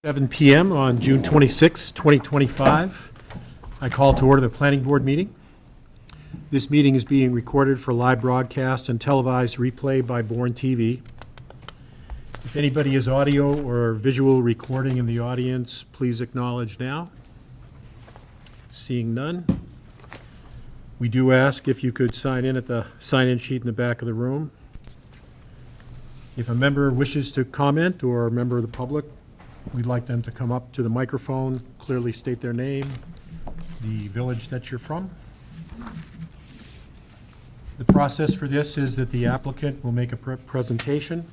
7 p.m. on June 26, 2025. I call to order the Planning Board meeting. This meeting is being recorded for live broadcast and televised replay by Bourne TV. If anybody is audio or visual recording in the audience, please acknowledge now. Seeing none. We do ask if you could sign in at the sign-in sheet in the back of the room. If a member wishes to comment or a member of the public, we'd like them to come up to the microphone, clearly state their name, the village that you're from. The process for this is that the applicant will make a presentation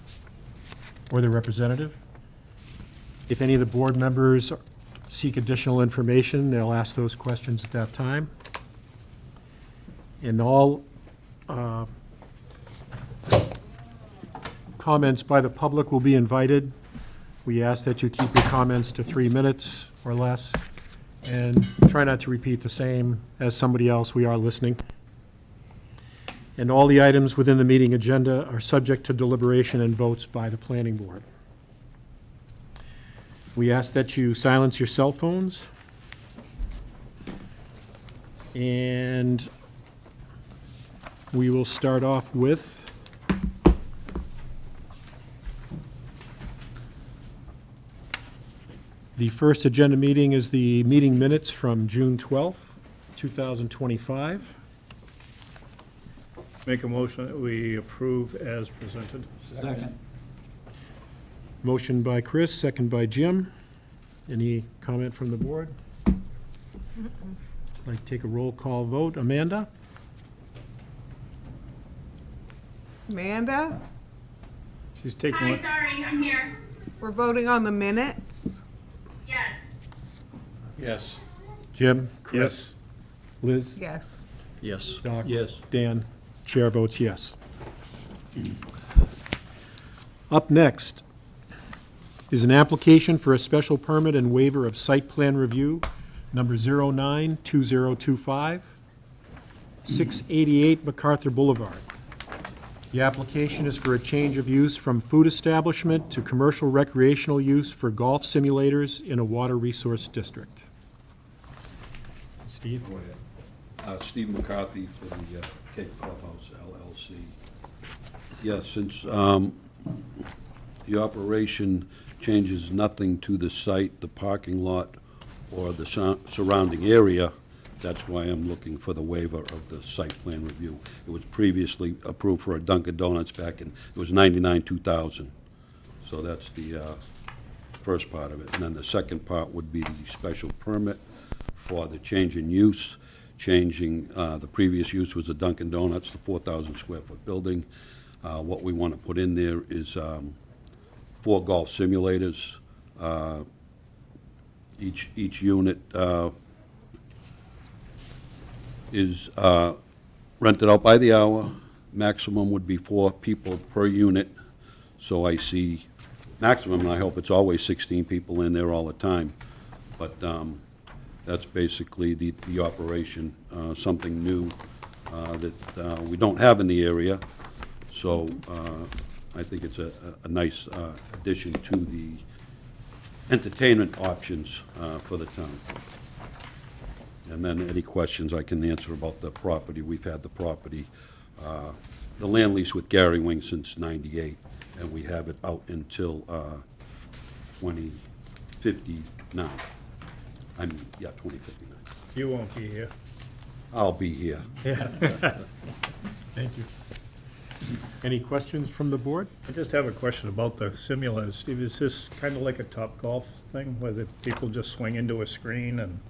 or the representative. If any of the board members seek additional information, they'll ask those questions at that time. And all comments by the public will be invited. We ask that you keep your comments to 3 minutes or less, and try not to repeat the same as somebody else. We are listening. And all the items within the meeting agenda are subject to deliberation and votes by the Planning Board. We ask that you silence your cell phones. And we will start off with the first agenda meeting is the meeting minutes from June 12th, 2025. Make a motion that we approve as presented. Second. Motion by Chris, second by Jim. Any comment from the board? I'd like to take a roll call vote. Amanda? Amanda, She's taking Hi, one. sorry, I'm here. we're voting on the minutes. Yes. Yes. Jim? Chris? Liz? Yes. Yes. Doc? Yes. Dan? Chair votes yes. Up next is an application for a special permit and waiver of site plan review, number 092025, 688 MacArthur Boulevard. The application is for a change of use from food establishment to commercial recreational use for golf simulators in a water resource district. Steve? Steve McCarthy for the Cape Clubhouse LLC. Yes, since the operation changes nothing to the site, the parking lot, or the surrounding area, that's why I'm looking for the waiver of the site plan review. It was previously approved for a Dunkin' Donuts back in, it was 99-2000. So that's the first part of it. And then the second part would be the special permit for the change in use, changing, the previous use was a Dunkin' Donuts, the 4,000 square foot building. What we want to put in there is 4 golf simulators. Each unit is rented out by the hour. Maximum would be 4 people per unit. So I see maximum, and I hope it's always 16 people in there all the time. But that's basically the operation, something new that we don't have in the area. So I think it's a nice addition to the entertainment options for the town. And then any questions I can answer about the property. We've had the property, the land lease with Gary Wing since '98, and we have it out until 2059. 2059. You won't be here. I'll be here. Thank you. Any questions from the board? I just have a question about the simulators. Steve, is this kind of like a Top Golf thing where the people just swing into a screen and?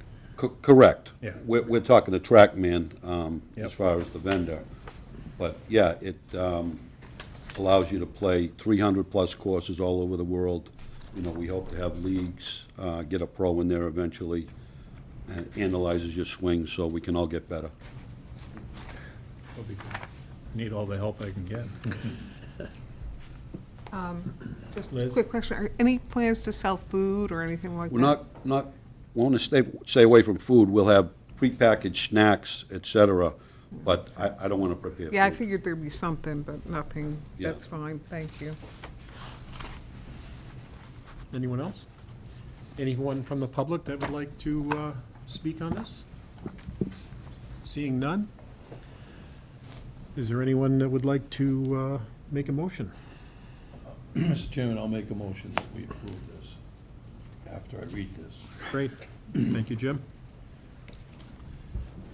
Correct. Yeah. We're talking the TrackMan Yep. as far as the vendor. But, yeah, it allows you to play 300-plus courses all over the world. You know, we hope to have leagues, get a pro in there eventually, and analyzes your swing so we can all get better. That'll be good. Need all the help I can get. Just a Liz? quick question. Are any plans to sell food or anything like that? We're not want to stay away from food. We'll have prepackaged snacks, et cetera, but I don't want to prepare food. Yeah, I figured there'd be something, but nothing. Yeah. That's fine, thank you. Anyone else? Anyone from the public that would like to speak on this? Seeing none? Is there anyone that would like to make a motion? Mr. Chairman, I'll make a motion that we approve this after I read this. Great. Thank you, Jim.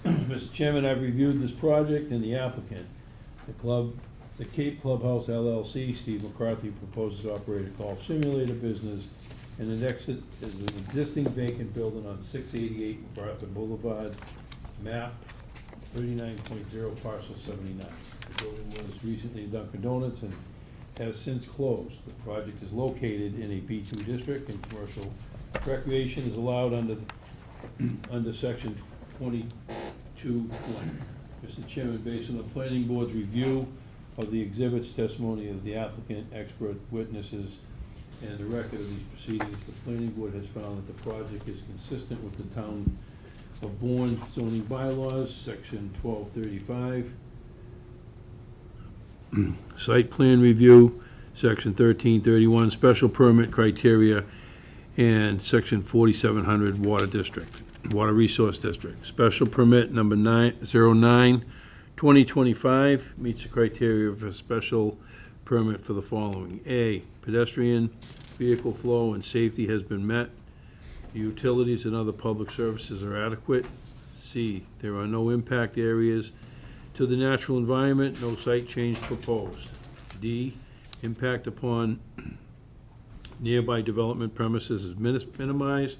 Mr. Chairman, I've reviewed this project and the applicant. The Cape Clubhouse LLC, Steve McCarthy, proposes to operate a golf simulator business, and the next is an existing vacant building on 688 MacArthur Boulevard, map 39.0, parcel 79. The building was recently Dunkin' Donuts and has since closed. The project is located in a B2 district, and commercial recreation is allowed under section 22. Mr. Chairman, based on the planning board's review of the exhibits, testimony of the applicant, expert witnesses, and the record of these proceedings, the planning board has found that the project is consistent with the town of Bourne zoning bylaws, section 1235. Site plan review, section 1331, special permit criteria, and section 4700 water district, water resource district. Special permit number 909/2025 meets the criteria for special permit for the following. A, pedestrian vehicle flow and safety has been met. Utilities and other public services are adequate. C, there are no impact areas to the natural environment, no site change proposed. D, impact upon nearby development premises is minimized.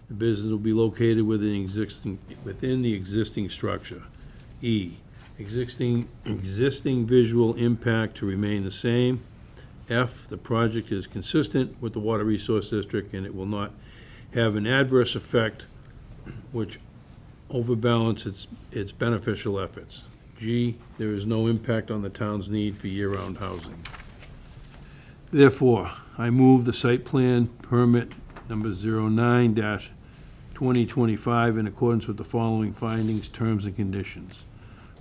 The business will be located within the existing structure. E, existing visual impact to remain the same. F, the project is consistent with the Water Resource District and it will not have an adverse effect which overbalance its beneficial efforts. G, there is no impact on the town's need for year-round housing. Therefore, I move the site plan permit number 09-2025 in accordance with the following findings, terms, and conditions.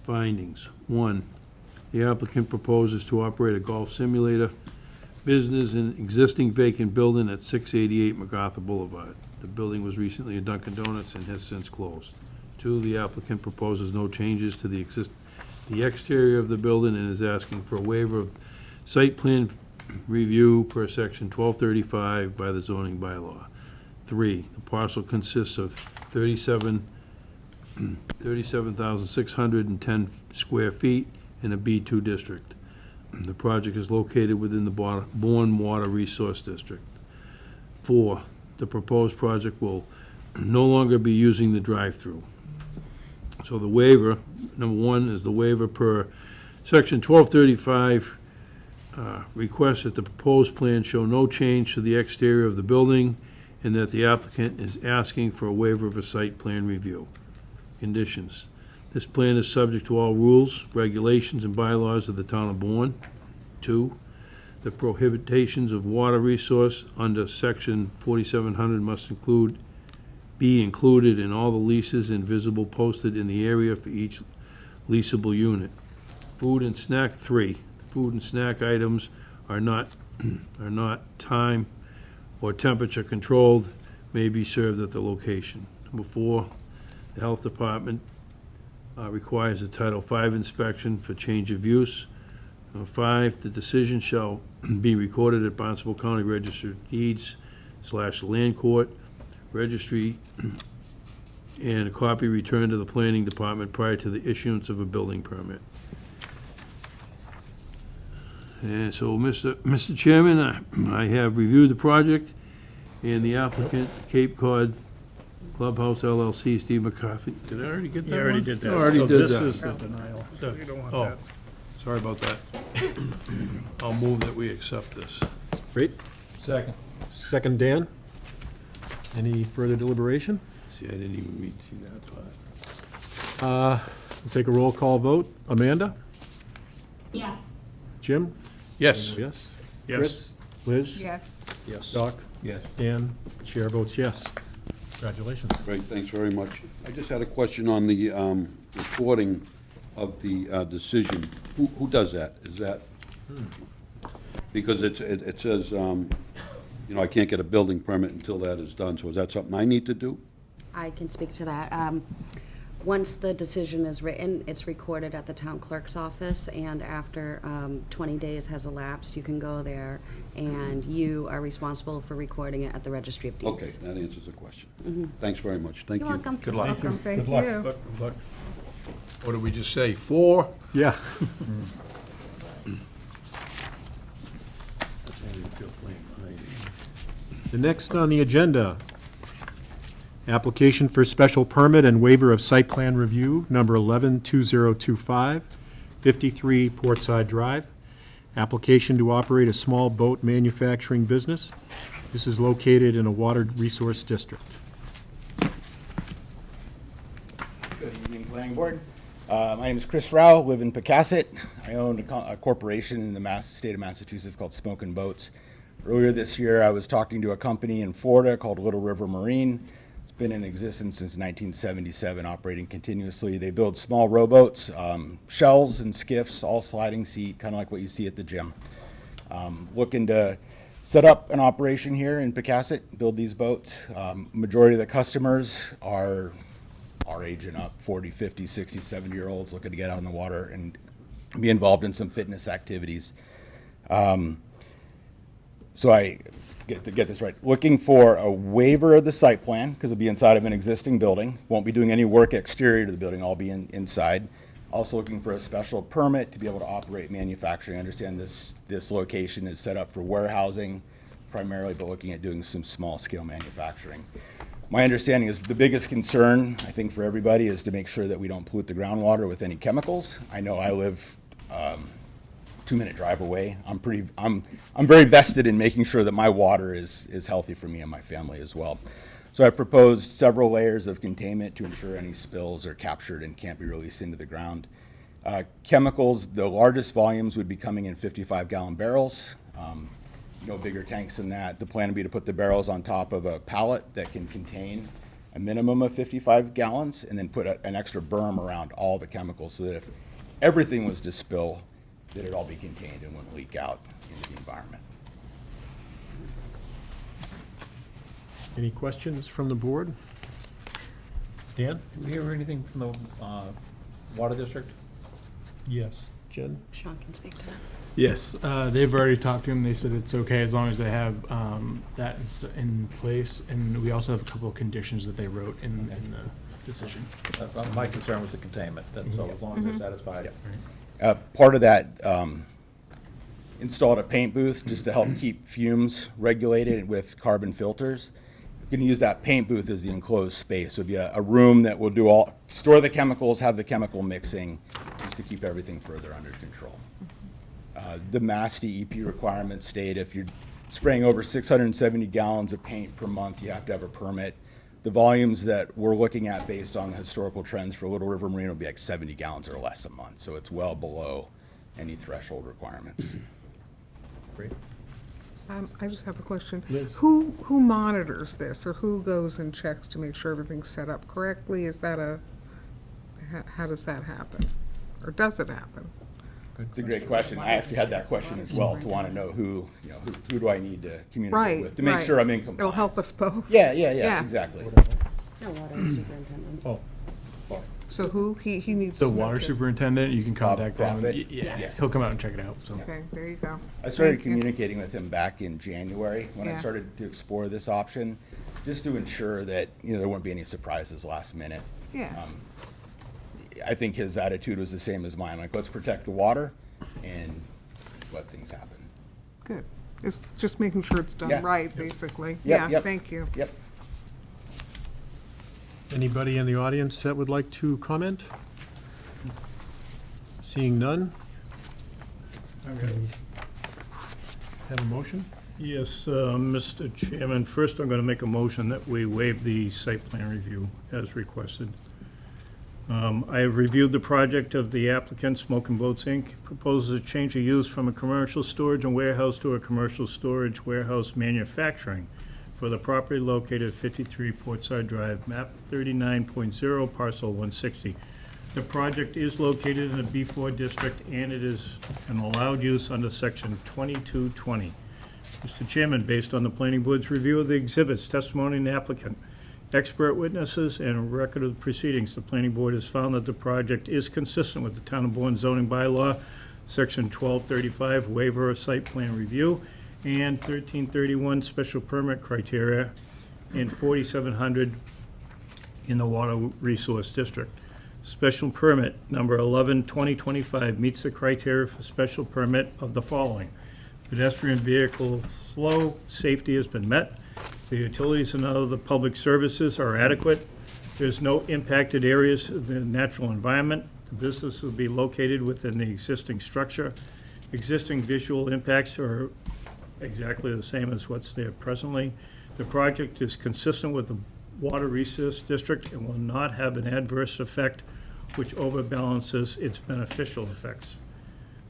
Findings. 1, the applicant proposes to operate a golf simulator business in an existing vacant building at 688 MacArthur Boulevard. The building was recently a Dunkin' Donuts and has since closed. 2, the applicant proposes no changes to the exterior of the building and is asking for a waiver of site plan review per section 1235 by the zoning bylaw. 3, the parcel consists of 37,610 square feet in a B2 district. The project is located within the Bourne Water Resource District. 4, the proposed project will no longer be using the drive-through. So the waiver, number 1 is the waiver per section 1235, requests that the proposed plan show no change to the exterior of the building and that the applicant is asking for a waiver of a site plan review. Conditions. This plan is subject to all rules, regulations, and bylaws of the town of Bourne. 2, the prohibitions of water resource under section 4700 must be included in all the leases and visible posted in the area for each leasable unit. Food and snack. 3, food and snack items are not time or temperature controlled, may be served at the location. Number 4, the health department requires a Title V inspection for change of use. Number 5, the decision shall be recorded at Barnstable County Register of Deeds / Land Court Registry, and a copy returned to the planning department prior to the issuance of a building permit. And so, Mr. Chairman, I have reviewed the project, and the applicant, Cape Cod Clubhouse LLC, Steve McCarthy. Did I already get that You one? already did that. I already So did this that. is the denial. So you don't want Oh, that. sorry about that. I'll move that we accept this. Great. Second. Second, Dan. Any further deliberation? See, I didn't even see that part. We'll take a roll call vote. Amanda? Yes. Jim? Yes. Yes. Yes. Chris? Liz? Yes. Yes. Doc? Yes. Dan? Chair votes yes. Congratulations. Great, thanks very much. I just had a question on the recording of the decision. Who does that? Is that, because it says, you know, I can't get a building permit until that is done, so is that something I need to do? I can speak to that. Once the decision is written, it's recorded at the town clerk's office, and after 20 days has elapsed, you can go there, and you are responsible for recording it at the Registry of Okay, Deeds. that answers the question. Thanks very much. Thank you. You're welcome. Good luck. Welcome, thank Good luck. you. Good luck. What did we just say, 4? Yeah. The next on the agenda, application for special permit and waiver of site plan review, number 112025, 53 Portside Drive. Application to operate a small boat manufacturing business. This is located in a water resource district. Good evening, Planning Board. My name is Chris Rao, live in Pecasset. I own a corporation in the state of Massachusetts called Smokin' Boats. Earlier this year, I was talking to a company in Florida called Little River Marine. It's been in existence since 1977, operating continuously. They build small rowboats, shells and skiffs, all sliding seat, kind of like what you see at the gym. Looking to set up an operation here in Pecasset, build these boats. Majority of the customers are our age and up, 40, 50, 60, 70-year-olds looking to get out on the water and be involved in some fitness activities. So I get this right. Looking for a waiver of the site plan, because it'll be inside of an existing building. Won't be doing any work exterior to the building, all be inside. Also looking for a special permit to be able to operate manufacturing. I understand this location is set up for warehousing primarily, but looking at doing some small-scale manufacturing. My understanding is the biggest concern, I think, for everybody is to make sure that we don't pollute the groundwater with any chemicals. I know I live 2-minute drive away. I'm very vested in making sure that my water is healthy for me and my family as well. So I proposed several layers of containment to ensure any spills are captured and can't be released into the ground. Chemicals, the largest volumes would be coming in 55-gallon barrels. No bigger tanks than that. The plan would be to put the barrels on top of a pallet that can contain a minimum of 55 gallons and then put an extra berm around all the chemicals so that if everything was to spill, that it all be contained and wouldn't leak out into the environment. Any questions from the board? Dan? Did we hear anything from the water district? Yes. Jen? Sean can speak to that. Yes, they've already talked to him. They said it's okay as long as they have that in place. And we also have a couple of conditions that they wrote in the decision. That's not, my concern was the containment, that's so as long as they're satisfied. Part of that, installed a paint booth just to help keep fumes regulated with carbon filters. We're going to use that paint booth as the enclosed space. So it'll be a room that will store the chemicals, have the chemical mixing, just to keep everything further under control. The Mass DEP requirements state if you're spraying over 670 gallons of paint per month, you have to have a permit. The volumes that we're looking at based on the historical trends for Little River Marine will be like 70 gallons or less a month, so it's well below any threshold requirements. Great. I just have a question. Liz. Who monitors this, or who goes and checks to make sure everything's set up correctly? Is that how does that happen? Or does it happen? It's a great question. I actually had that question as well, to want to know who do I need to communicate Right, with to make right. sure I'm in compliance. It'll help us both. Yeah, Yeah. exactly. No, water superintendent. Oh, So who, he needs The to water make it- superintendent, you can contact them. Prophet? Yeah, Yeah. he'll come out and check it out, so. Okay, there you go. I started Thank you. communicating with him back in January when I Yeah. started to explore this option, just to ensure that, there wouldn't be any surprises last minute. Yeah, I think his attitude was the same as mine, like, let's protect the water and let things happen. good. It's just making sure it's Yeah. done right, basically. Yep, Yeah, yep. thank you. Yep. anybody in the audience that would like to comment? Seeing none, have a motion? Yes, Mr. Chairman, first I'm going to make a motion that we waive the site plan review as requested. I have reviewed the project of the applicant, Smokin' Boats, Inc., proposes a change of use from a commercial storage and warehouse to a commercial storage warehouse manufacturing for the property located at 53 Portside Drive, map 39.0, parcel 160. The project is located in a B4 district, and it is an allowed use under section 2220. Mr. Chairman, based on the planning board's review of the exhibits, testimony and applicant, expert witnesses, and a record of the proceedings, the planning board has found that the project is consistent with the Town of Bourne zoning bylaw, Section 1235, waiver of site plan review, and 1331 special permit criteria, and 4700 in the Water Resource District. Special permit number 11/2025 meets the criteria for special permit of the following. Pedestrian vehicle flow safety has been met. The utilities and other public services are adequate. There's no impacted areas of the natural environment. The business will be located within the existing structure. Existing visual impacts are exactly the same as what's there presently. The project is consistent with the Water Resource District and will not have an adverse effect which overbalances its beneficial effects.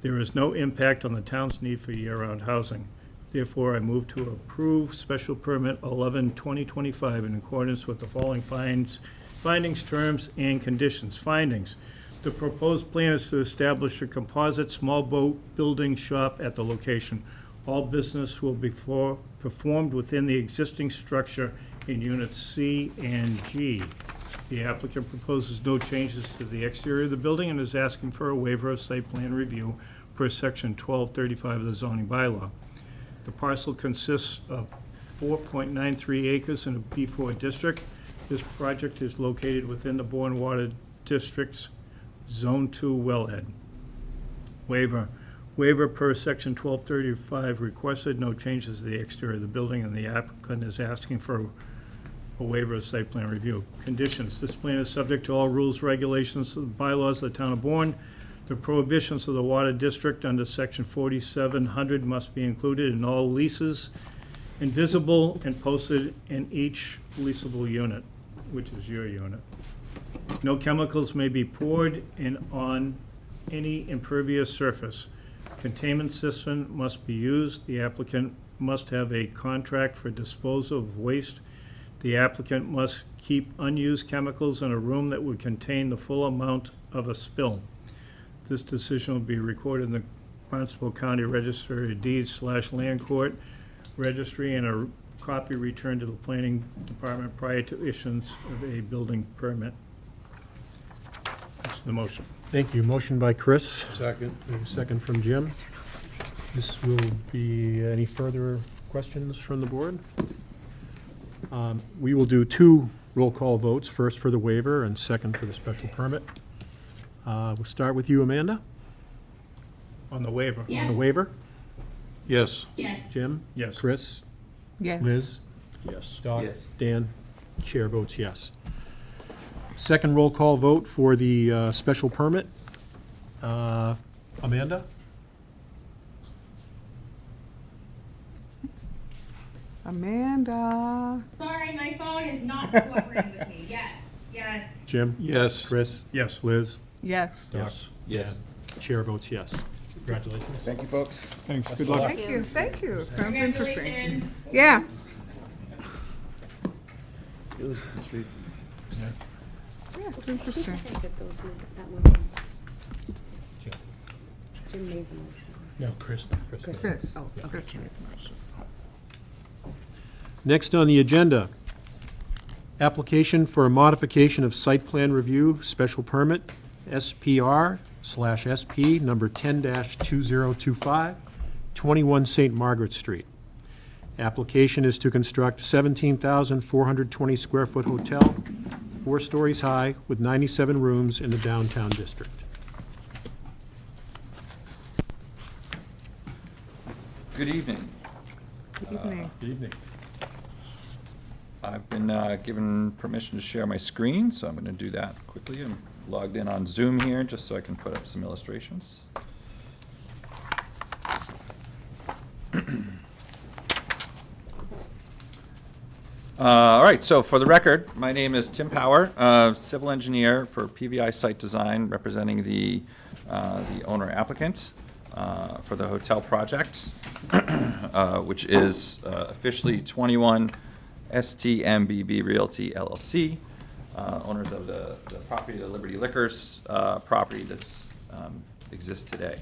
There is no impact on the town's need for year-round housing. Therefore, I move to approve special permit 11/2025 in accordance with the following findings, terms, and conditions. Findings. The proposed plan is to establish a composite small boat building shop at the location. All business will be performed within the existing structure in units C and G. The applicant proposes no changes to the exterior of the building and is asking for a waiver of site plan review per section 1235 of the zoning bylaw. The parcel consists of 4.93 acres in a B4 district. This project is located within the Bourne Water District's Zone 2 wellhead. Waiver per section 1235 requested, no changes to the exterior of the building, and the applicant is asking for a waiver of site plan review. Conditions, this plan is subject to all rules, regulations, and bylaws of the town of Bourne. The prohibitions of the water district under section 4700 must be included in all leases and visible and posted in each leasable unit, which is your unit. No chemicals may be poured in on any impervious surface. Containment system must be used. The applicant must have a contract for disposal of waste. The applicant must keep unused chemicals in a room that would contain the full amount of a spill. This decision will be recorded in the Barnstable County Registry of Deeds / Land Court Registry, and a copy returned to the Planning Department prior to issuance of a building permit. That's the motion. Thank you. Motion by Chris, Second. and a second from Jim. This will be, any further questions from the board? We will do two roll call votes, first for the waiver and second for the special permit. We'll start with you, Amanda, On the waiver? on the waiver. Yes. Yes. Jim? Yes. Chris? Yes. Liz? Yes. Doc? Yes. Dan? Chair votes yes. Second roll call vote for the special permit. Amanda? Amanda. Sorry, my phone is not cooperating with me. Yes. Jim? Yes. Chris? Yes. Liz? Yes. Doc? Yes. Chair votes yes. Congratulations. Thank you, folks. Thanks. Good luck. Thank you, thank you. Sounds interesting. Congratulations. Yeah. It was the street. Yeah, it's interesting. Jim made the motion. No, Chris. Chris. Oh, okay. Chris made the motion. Next on the agenda, application for a modification of site plan review, special permit, SPR/SP number 10-2025, 21 St. Margaret Street. Application is to construct 17,420 square foot hotel, 4 stories high, with 97 rooms in the downtown district. Good evening. Good evening. Good evening. I've been given permission to share my screen, so I'm going to do that quickly. I'm logged in on Zoom here just so I can put up some illustrations. All right, so for the record, my name is Tim Power, civil engineer for PVI Site Design, representing the owner applicant for the hotel project, which is officially 21 STMBB Realty LLC, owners of the property, the Liberty Liquors property that's exists today.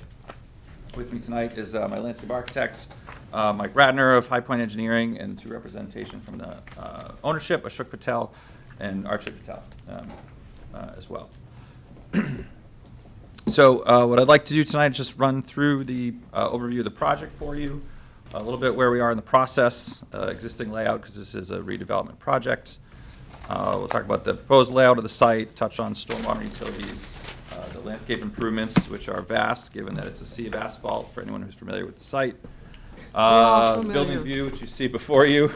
With me tonight is my landscape architect, Mike Radner of High Point Engineering, and through representation from the ownership, Ashok Patel and Archit Patel as well. So what I'd like to do tonight is just run through the overview of the project for you, a little bit where we are in the process, existing layout, because this is a redevelopment project. We'll talk about the proposed layout of the site, touch on stormwater utilities, the landscape improvements, which are vast, given that it's a sea of asphalt for anyone who's familiar with the site. all The building familiar. view, which you see before you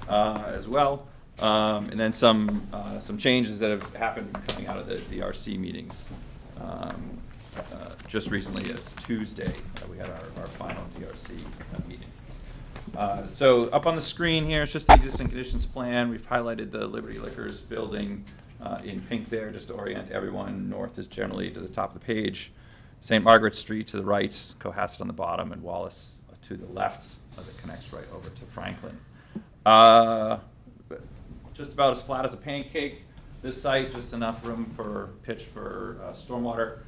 as well. And then some changes that have happened coming out of the DRC meetings. Just recently, as Tuesday, we had our final DRC meeting. So up on the screen here is just the existing conditions plan. We've highlighted the Liberty Liquors building in pink there, just to orient everyone. North is generally to the top of the page. St. Margaret Street to the right, Cohasset on the bottom, and Wallace to the left that connects right over to Franklin. Just about as flat as a pancake. This site, just enough room for pitch for stormwater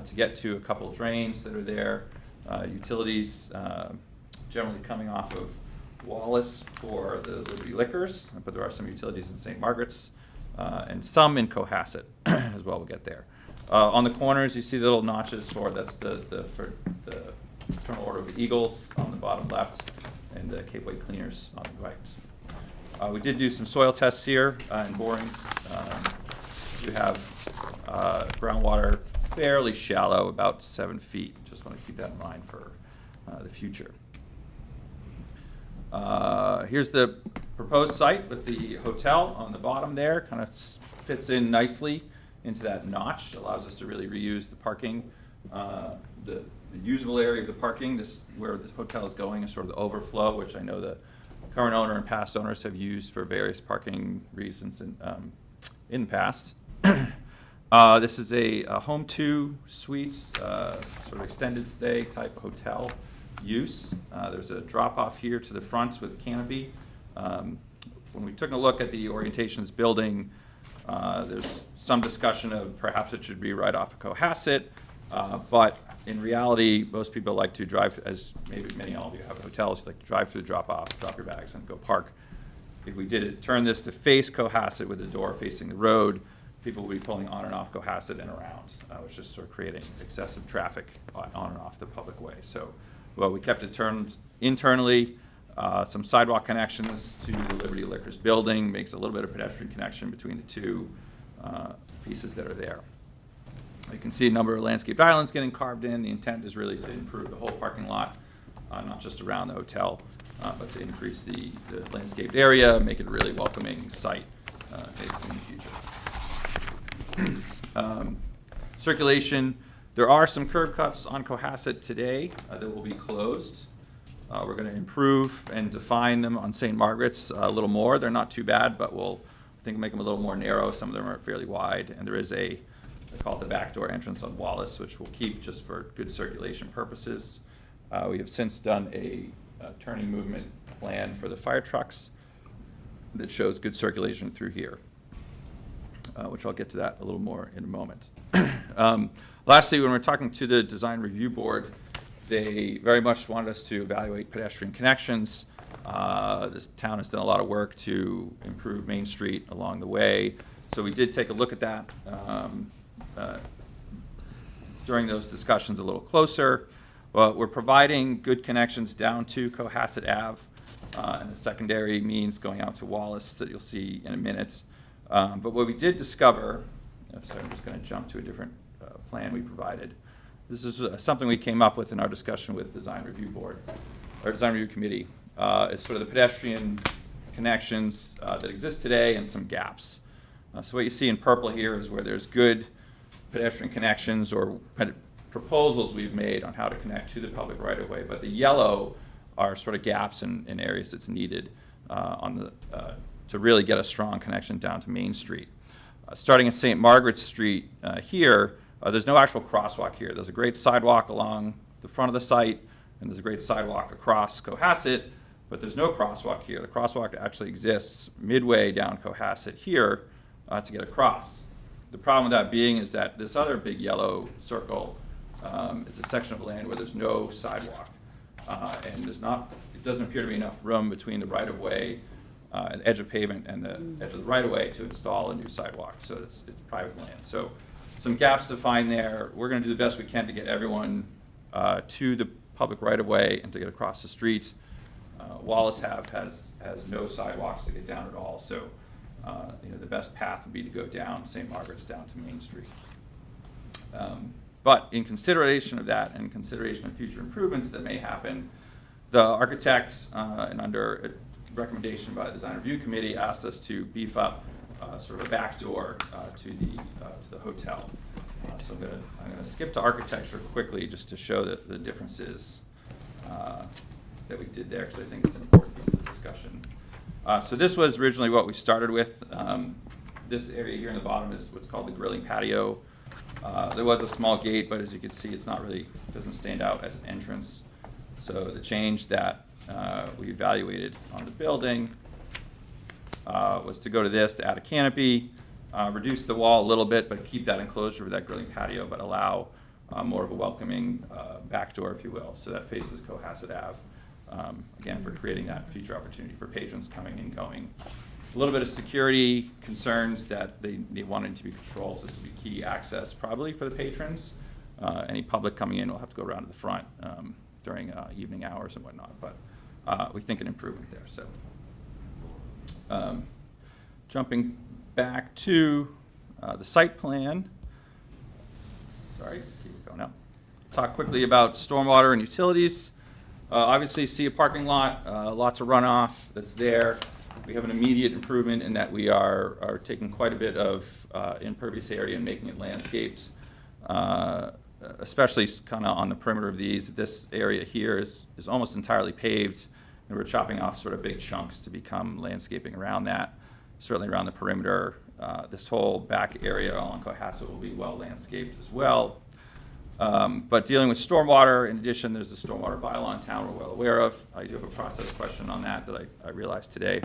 to get to a couple drains that are there. Utilities generally coming off of Wallace for the Liberty Liquors, but there are some utilities in St. Margaret's and some in Cohasset as well. We'll get there. On the corners, you see the little notches for the Fraternal Order of the Eagles on the bottom left, and the Capeway Cleaners on the right. We did do some soil tests here and borings. We have groundwater fairly shallow, about 7 feet. Just want to keep that in mind for the future. Here's the proposed site with the hotel on the bottom there. Kind of fits in nicely into that notch. Allows us to really reuse the parking. The usable area of the parking, this where the hotel is going, is sort of the overflow, which I know the current owner and past owners have used for various parking reasons in the past. This is a home 2 suites, sort of extended stay type hotel use. There's a drop off here to the front with canopy. When we took a look at the orientation of this building, there's some discussion of perhaps it should be right off of Cohasset, but in reality, most people like to drive, as maybe many of you have hotels, like to drive through the drop off, drop your bags, and go park. If we did it, turn this to face Cohasset with the door facing the road, people will be pulling on and off Cohasset and around, which is sort of creating excessive traffic on and off the public way. So, well, we kept it turned internally. Some sidewalk connections to the Liberty Liquors building, makes a little bit of pedestrian connection between the two pieces that are there. You can see a number of landscaped islands getting carved in. The intent is really to improve the whole parking lot, not just around the hotel, but to increase the landscaped area, make it a really welcoming site in the future. Circulation, there are some curb cuts on Cohasset today that will be closed. We're going to improve and define them on St. Margaret's a little more. They're not too bad, but we'll, I think, make them a little more narrow. Some of them are fairly wide, and there is they call it the backdoor entrance on Wallace, which we'll keep just for good circulation purposes. We have since done a turning movement plan for the fire trucks that shows good circulation through here, which I'll get to that a little more in a moment. Lastly, when we're talking to the design review board, they very much wanted us to evaluate pedestrian connections. This town has done a lot of work to improve Main Street along the way, so we did take a look at that during those discussions a little closer. Well, we're providing good connections down to Cohasset Ave, and the secondary means going out to Wallace that you'll see in a minute. But what we did discover, sorry, I'm just going to jump to a different plan we provided. This is something we came up with in our discussion with Design Review Board, or Design Review Committee. It's sort of the pedestrian connections that exist today and some gaps. So what you see in purple here is where there's good pedestrian connections or proposals we've made on how to connect to the public right of way, but the yellow are sort of gaps in areas that's needed to really get a strong connection down to Main Street. Starting at St. Margaret's Street here, there's no actual crosswalk here. There's a great sidewalk along the front of the site, and there's a great sidewalk across Cohasset, but there's no crosswalk here. The crosswalk actually exists midway down Cohasset here to get across. The problem with that being is that this other big yellow circle is a section of land where there's no sidewalk. and it doesn't appear to be enough room between the right-of-way, the edge of pavement and the edge of the right-of-way to install a new sidewalk, so it's private land. So some gaps to find there. We're gonna do the best we can to get everyone to the public right-of-way and to get across the street. Wallace has no sidewalks to get down at all, so the best path would be to go down St. Margaret's down to Main Street. But in consideration of that and consideration of future improvements that may happen, the architects, and under recommendation by the Design Review Committee, asked us to beef up sort of a back door to the hotel. So I'm gonna skip to architecture quickly just to show the differences that we did there, because I think it's an important piece of the discussion. So this was originally what we started with. This area here in the bottom is what's called the grilling patio. There was a small gate, but as you can see, doesn't stand out as an entrance. So the change that we evaluated on the building was to go to this, to add a canopy, reduce the wall a little bit, but keep that enclosure with that grilling patio, but allow more of a welcoming back door, if you will. So that faces Cohasset Ave, again, for creating that future opportunity for patrons coming and going. A little bit of security concerns that they wanted to be controlled. So this will be key access probably for the patrons. Any public coming in will have to go around to the front during evening hours and whatnot. But we think an improvement there. So jumping back to the site plan. Sorry, keep going up. Talk quickly about stormwater and utilities. Obviously, see a parking lot, lots of runoff that's there. We have an immediate improvement in that we are taking quite a bit of impervious area and making it landscaped, especially kind of on the perimeter of these. This area here is almost entirely paved, and we're chopping off sort of big chunks to become landscaping around that, certainly around the perimeter. This whole back area along Cohasset will be well landscaped as well. But dealing with stormwater, in addition, there's the stormwater bylaw in town we're well aware of. I do have a process question on that I realized today.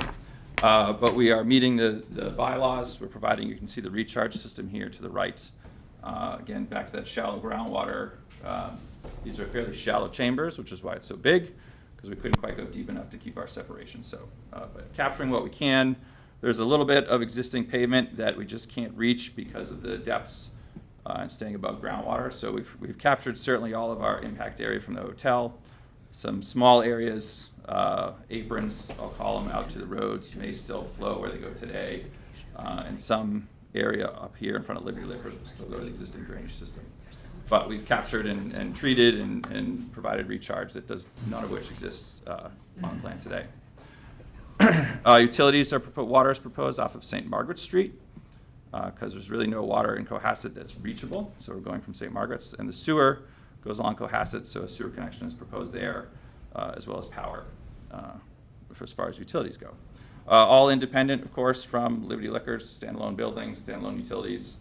But we are meeting the bylaws. We're providing, you can see the recharge system here to the right. Again, back to that shallow groundwater. These are fairly shallow chambers, which is why it's so big, because we couldn't quite go deep enough to keep our separation. So, but capturing what we can. There's a little bit of existing pavement that we just can't reach because of the depths and staying above groundwater. So we've captured certainly all of our impact area from the hotel. Some small areas, aprons, I'll call them, out to the roads may still flow where they go today. And some area up here in front of Liberty Liquors will still go to the existing drainage system. But we've captured and treated and provided recharge that does, none of which exists on the plan today. Utilities water is proposed off of St. Margaret Street, because there's really no water in Cohasset that's reachable. So we're going from St. Margaret's, and the sewer goes along Cohasset, so a sewer connection is proposed there, as well as power, as far as utilities go. All independent, of course, from Liberty Liquors, standalone buildings, standalone utilities.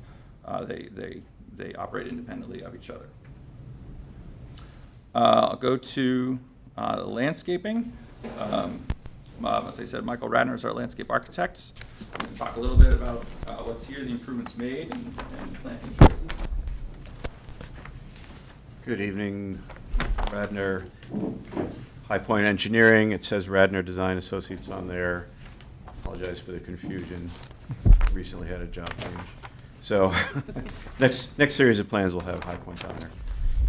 They operate independently of each other. I'll go to landscaping. As I said, Michael Radner is our landscape architect. We can talk a little bit about what's here, the improvements made, and planting choices. Good evening, Radner, High Point Engineering. It says Radner Design Associates on there. Apologize for the confusion. Recently had a job change. So next series of plans will have High Point on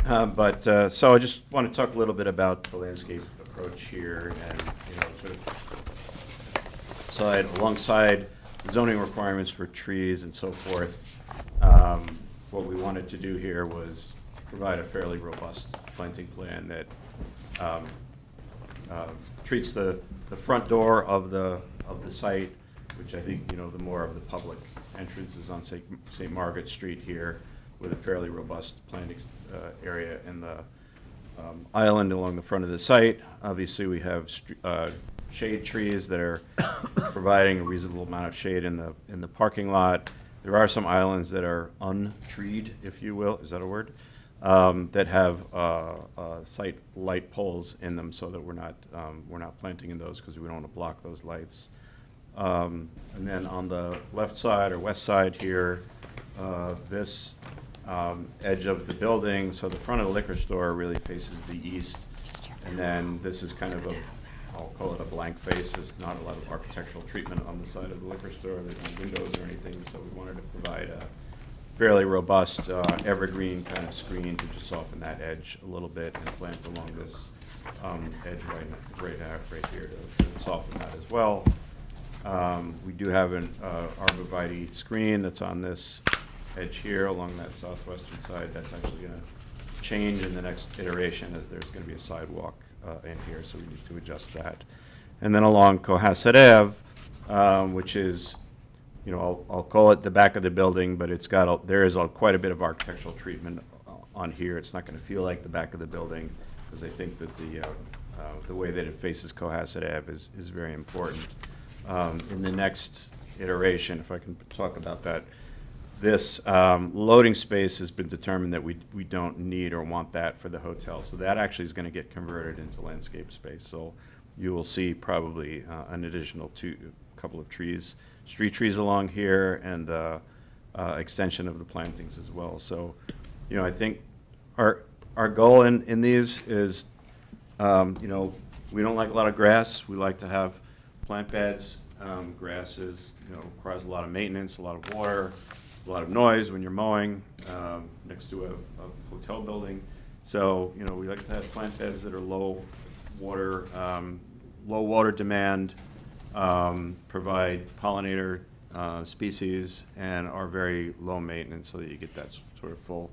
there. So I just want to talk a little bit about the landscape approach here, and sort of alongside zoning requirements for trees and so forth. What we wanted to do here was provide a fairly robust planting plan that treats the front door of the site, which I think the more of the public entrance is on St. Margaret Street here, with a fairly robust planting area in the island along the front of the site. Obviously, we have shade trees that are providing a reasonable amount of shade in the parking lot. There are some islands that are untreed, if you will, is that a word? That have site light poles in them, so that we're not planting in those because we don't want to block those lights. And then on the left side or west side here, this edge of the building, so the front of the liquor store really faces the east. And then this is kind of a, I'll call it a blank face. There's not a lot of architectural treatment on the side of the liquor store. There's no windows or anything, so we wanted to provide a fairly robust evergreen kind of screen to just soften that edge a little bit and plant along this edge right here to soften that as well. We do have an arborvitae screen that's on this edge here along that southwestern side. That's actually going to change in the next iteration as there's going to be a sidewalk in here, so we need to adjust that. And then along Cohasset Ave, which is, you know, I'll call it the back of the building, but it's got there is quite a bit of architectural treatment on here. It's not going to feel like the back of the building, because I think that the way that it faces Cohasset Ave is very important. In the next iteration, if I can talk about that, this loading space has been determined that we don't need or want that for the hotel. So that actually is going to get converted into landscape space. So you will see probably an additional couple of trees, street trees along here, and extension of the plantings as well. So, you know, I think our goal in these is, you know, we don't like a lot of grass. We like to have plant beds. Grass is, you know, requires a lot of maintenance, a lot of water, a lot of noise when you're mowing next to a hotel building. So, you know, we like to have plant beds that are low water demand, provide pollinator species, and are very low maintenance, so that you get that sort of full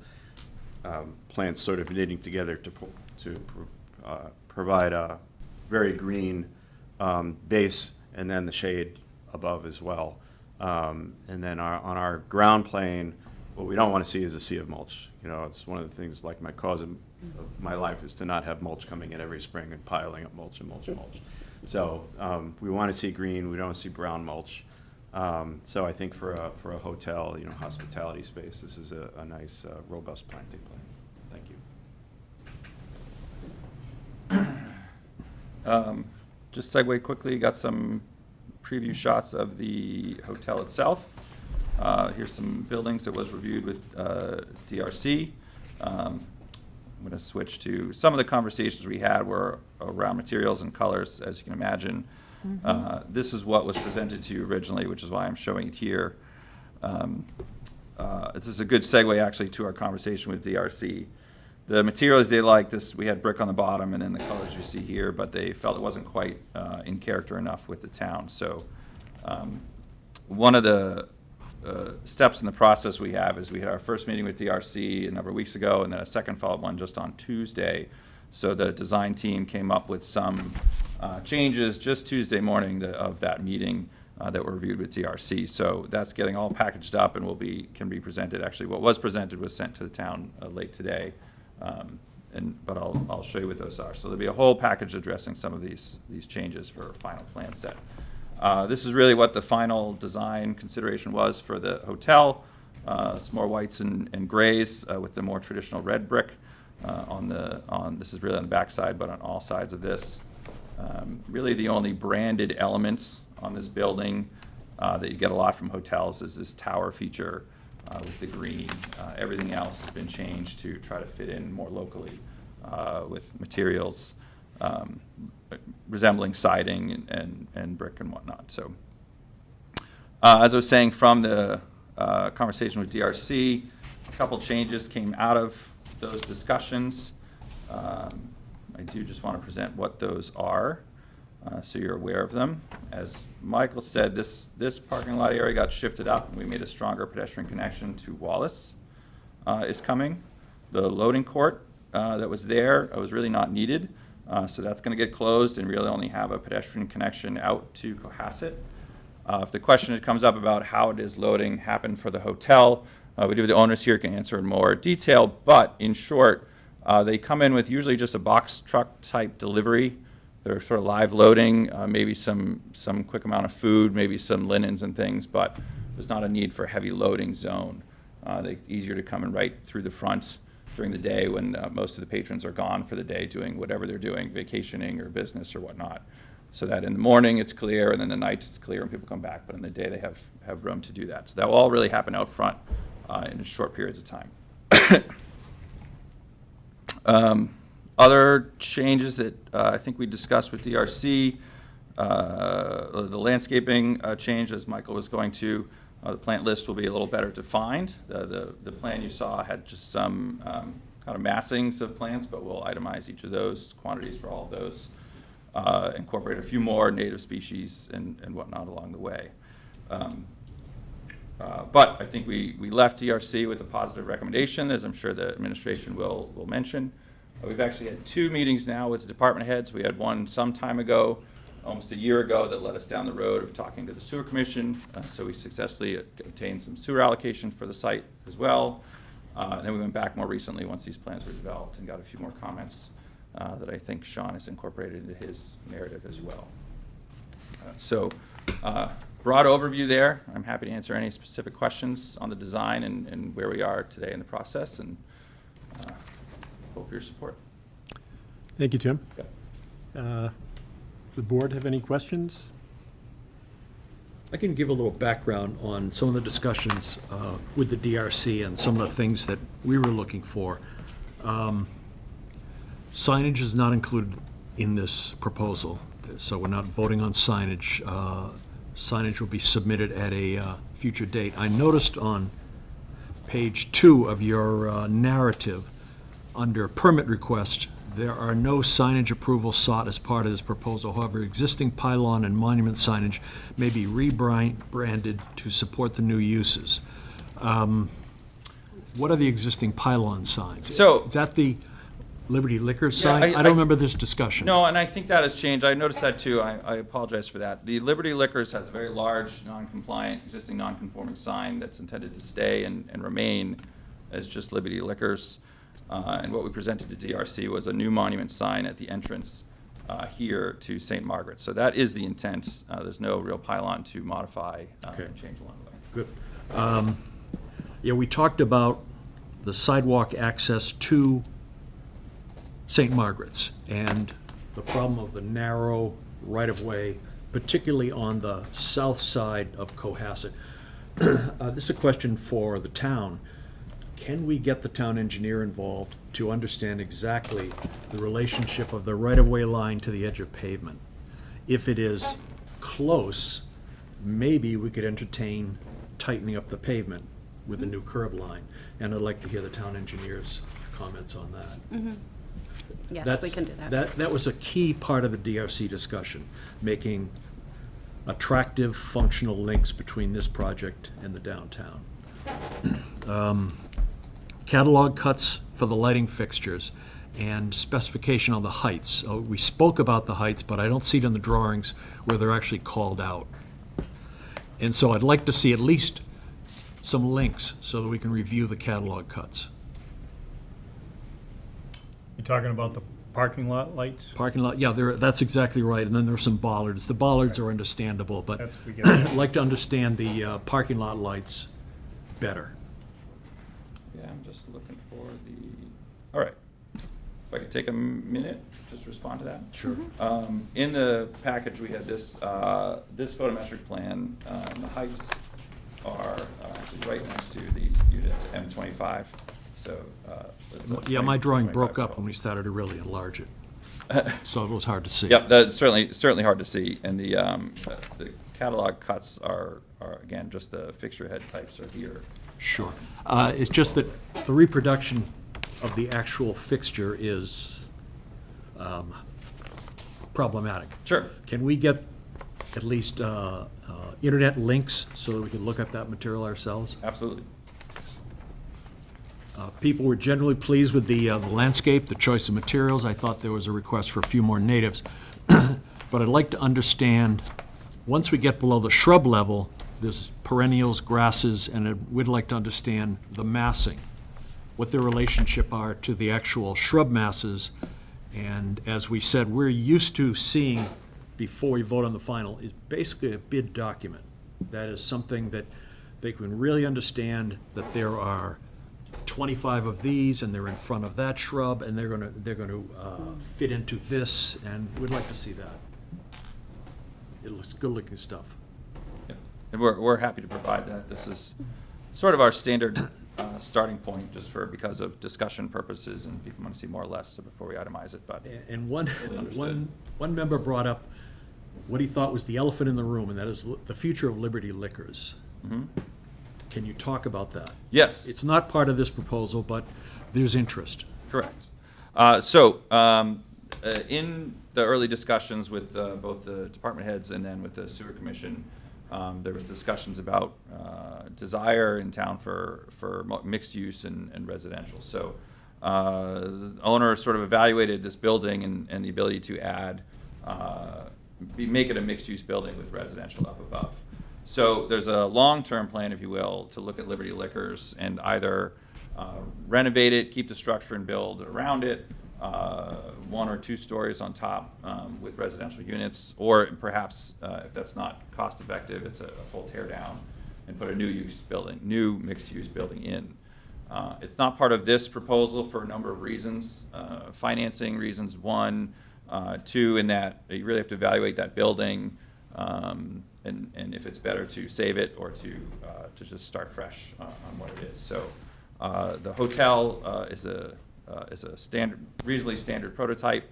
plants sort of knitting together to provide a very green base, and then the shade above as well. And then on our ground plane, what we don't want to see is a sea of mulch. You know, it's one of the things, like my cause of my life is to not have mulch coming in every spring and piling up mulch and mulch and mulch. So we want to see green. We don't want to see brown mulch. So I think for a hotel, you know, hospitality space, this is a nice, robust planting plan. Thank you. Just segue quickly, got some preview shots of the hotel itself. Here's some buildings that was reviewed with DRC. I'm going to switch to some of the conversations we had were around materials and colors, as you can imagine. This is what was presented to you originally, which is why I'm showing it here. This is a good segue actually to our conversation with DRC. The materials they liked, this, we had brick on the bottom and then the colors you see here, but they felt it wasn't quite in character enough with the town. So one of the steps in the process we have is we had our first meeting with DRC a number of weeks ago, and then a second follow-up one just on Tuesday. So the design team came up with some changes just Tuesday morning of that meeting that were reviewed with DRC. So that's getting all packaged up and can be presented. Actually, what was presented was sent to the town late today. But I'll show you what those are. So there'll be a whole package addressing some of these changes for a final plan set. This is really what the final design consideration was for the hotel. Some more whites and grays with the more traditional red brick this is really on the back side, but on all sides of this. Really the only branded elements on this building that you get a lot from hotels is this tower feature with the green. Everything else has been changed to try to fit in more locally with materials resembling siding and brick and whatnot. So as I was saying, from the conversation with DRC, a couple changes came out of those discussions. I do just want to present what those are so you're aware of them. As Michael said, this parking lot area got shifted up, and we made a stronger pedestrian connection to Wallace is coming. The loading court that was there was really not needed, so that's going to get closed and really only have a pedestrian connection out to Cohasset. If the question comes up about how it is loading happen for the hotel, we do have the owners here can answer in more detail, but in short, they come in with usually just a box truck type delivery. They're sort of live loading, maybe some quick amount of food, maybe some linens and things, but there's not a need for a heavy loading zone. They're easier to come in right through the front during the day when most of the patrons are gone for the day doing whatever they're doing, vacationing or business or whatnot. So that in the morning it's clear, and then the night it's clear and people come back, but in the day they have room to do that. So that will all really happen out front in short periods of time. Other changes that I think we discussed with DRC, the landscaping change, as Michael was going to, the plant list will be a little better defined. The plan you saw had just some kind of massings of plants, but we'll itemize each of those, quantities for all of those, incorporate a few more native species and whatnot along the way. But I think we left DRC with a positive recommendation, as I'm sure the administration will mention. We've actually had 2 meetings now with the department heads. We had one some time ago, almost a year ago, that led us down the road of talking to the sewer commission. So we successfully obtained some sewer allocation for the site as well. And then we went back more recently once these plans were developed and got a few more comments that I think Sean has incorporated into his narrative as well. Broad overview there. I'm happy to answer any specific questions on the design and where we are today in the process, and hope for your support. Thank you, Tim. Okay. The board have any questions? I can give a little background on some of the discussions with the DRC and some of the things that we were looking for. Signage is not included in this proposal, so we're not voting on signage. Signage will be submitted at a future date. I noticed on page 2 of your narrative, under permit request, there are no signage approvals sought as part of this proposal. However, existing pylon and monument signage may be rebranded to support the new uses. What are the existing pylon signs? So- Is that the Liberty Liquor sign? I I don't remember this discussion. No, and I think that has changed. I noticed that too. I apologize for that. The Liberty Liquors has a very large, non-compliant, existing non-conforming sign that's intended to stay and remain as just Liberty Liquors. And what we presented to DRC was a new monument sign at the entrance here to St. Margaret. So that is the intent. There's no real pylon to modify and change along the way. Good. Yeah, we talked about the sidewalk access to St. Margaret's and the problem of the narrow right-of-way, particularly on the south side of Cohasset. This is a question for the town. Can we get the town engineer involved to understand exactly the relationship of the right-of-way line to the edge of pavement? If it is close, maybe we could entertain tightening up the pavement with a new curb line. And I'd like to hear the town engineer's comments on that. Yes, we can do that. That was a key part of the DRC discussion, making attractive, functional links between this project and the downtown. Catalog cuts for the lighting fixtures and specification on the heights. We spoke about the heights, but I don't see it in the drawings where they're actually called out. And so I'd like to see at least some links so that we can review the catalog cuts. You're talking about the parking lot lights? Parking lot, yeah, that's exactly right, and then there's some bollards. The bollards are understandable, but That's- we get that. I'd like to understand the parking lot lights better. Yeah, I'm just looking for the, all right. If I could take a minute, just respond to that. Sure. In the package, we had this, this photometric plan, and the heights are actually right next to the units M25, so. that's a Yeah, my drawing 25 broke up volt. when we started to really enlarge it, so it was hard to see. Yep, that's certainly hard to see, and the catalog cuts are again, just the fixture head types are here. Sure. It's just that the reproduction of the actual fixture is problematic. Sure. Can we get at least internet links so that we can look up that material ourselves? Absolutely. People were generally pleased with the landscape, the choice of materials. I thought there was a request for a few more natives. But I'd like to understand, once we get below the shrub level, there's perennials, grasses, and we'd like to understand the massing, what their relationship are to the actual shrub masses. And as we said, we're used to seeing, before we vote on the final, is basically a bid document. That is something that they can really understand that there are 25 of these, and they're in front of that shrub, and they're gonna fit into this, and we'd like to see that. It looks good-looking stuff. Yeah. And we're happy to provide that. This is sort of our standard starting point, just because of discussion purposes, and people want to see more or less, so before we itemize it, but. And one Understood. member brought up what he thought was the elephant in the room, and that is the future of Liberty Liquors. Can you talk about that? Yes. It's not part of this proposal, but there's interest. Correct. In the early discussions with both the department heads and then with the sewer commission, there was discussions about desire in town for mixed use and residential. So the owner sort of evaluated this building and the ability to add, make it a mixed use building with residential up above. So there's a long-term plan, if you will, to look at Liberty Liquors and either renovate it, keep the structure and build around it, 1 or 2 stories on top with residential units, or perhaps if that's not cost effective, it's a full tear down and put a new mixed use building in. It's not part of this proposal for a number of reasons, financing reasons, 1, 2, in that you really have to evaluate that building and if it's better to save it or to just start fresh on what it is. So the hotel is a reasonably standard prototype,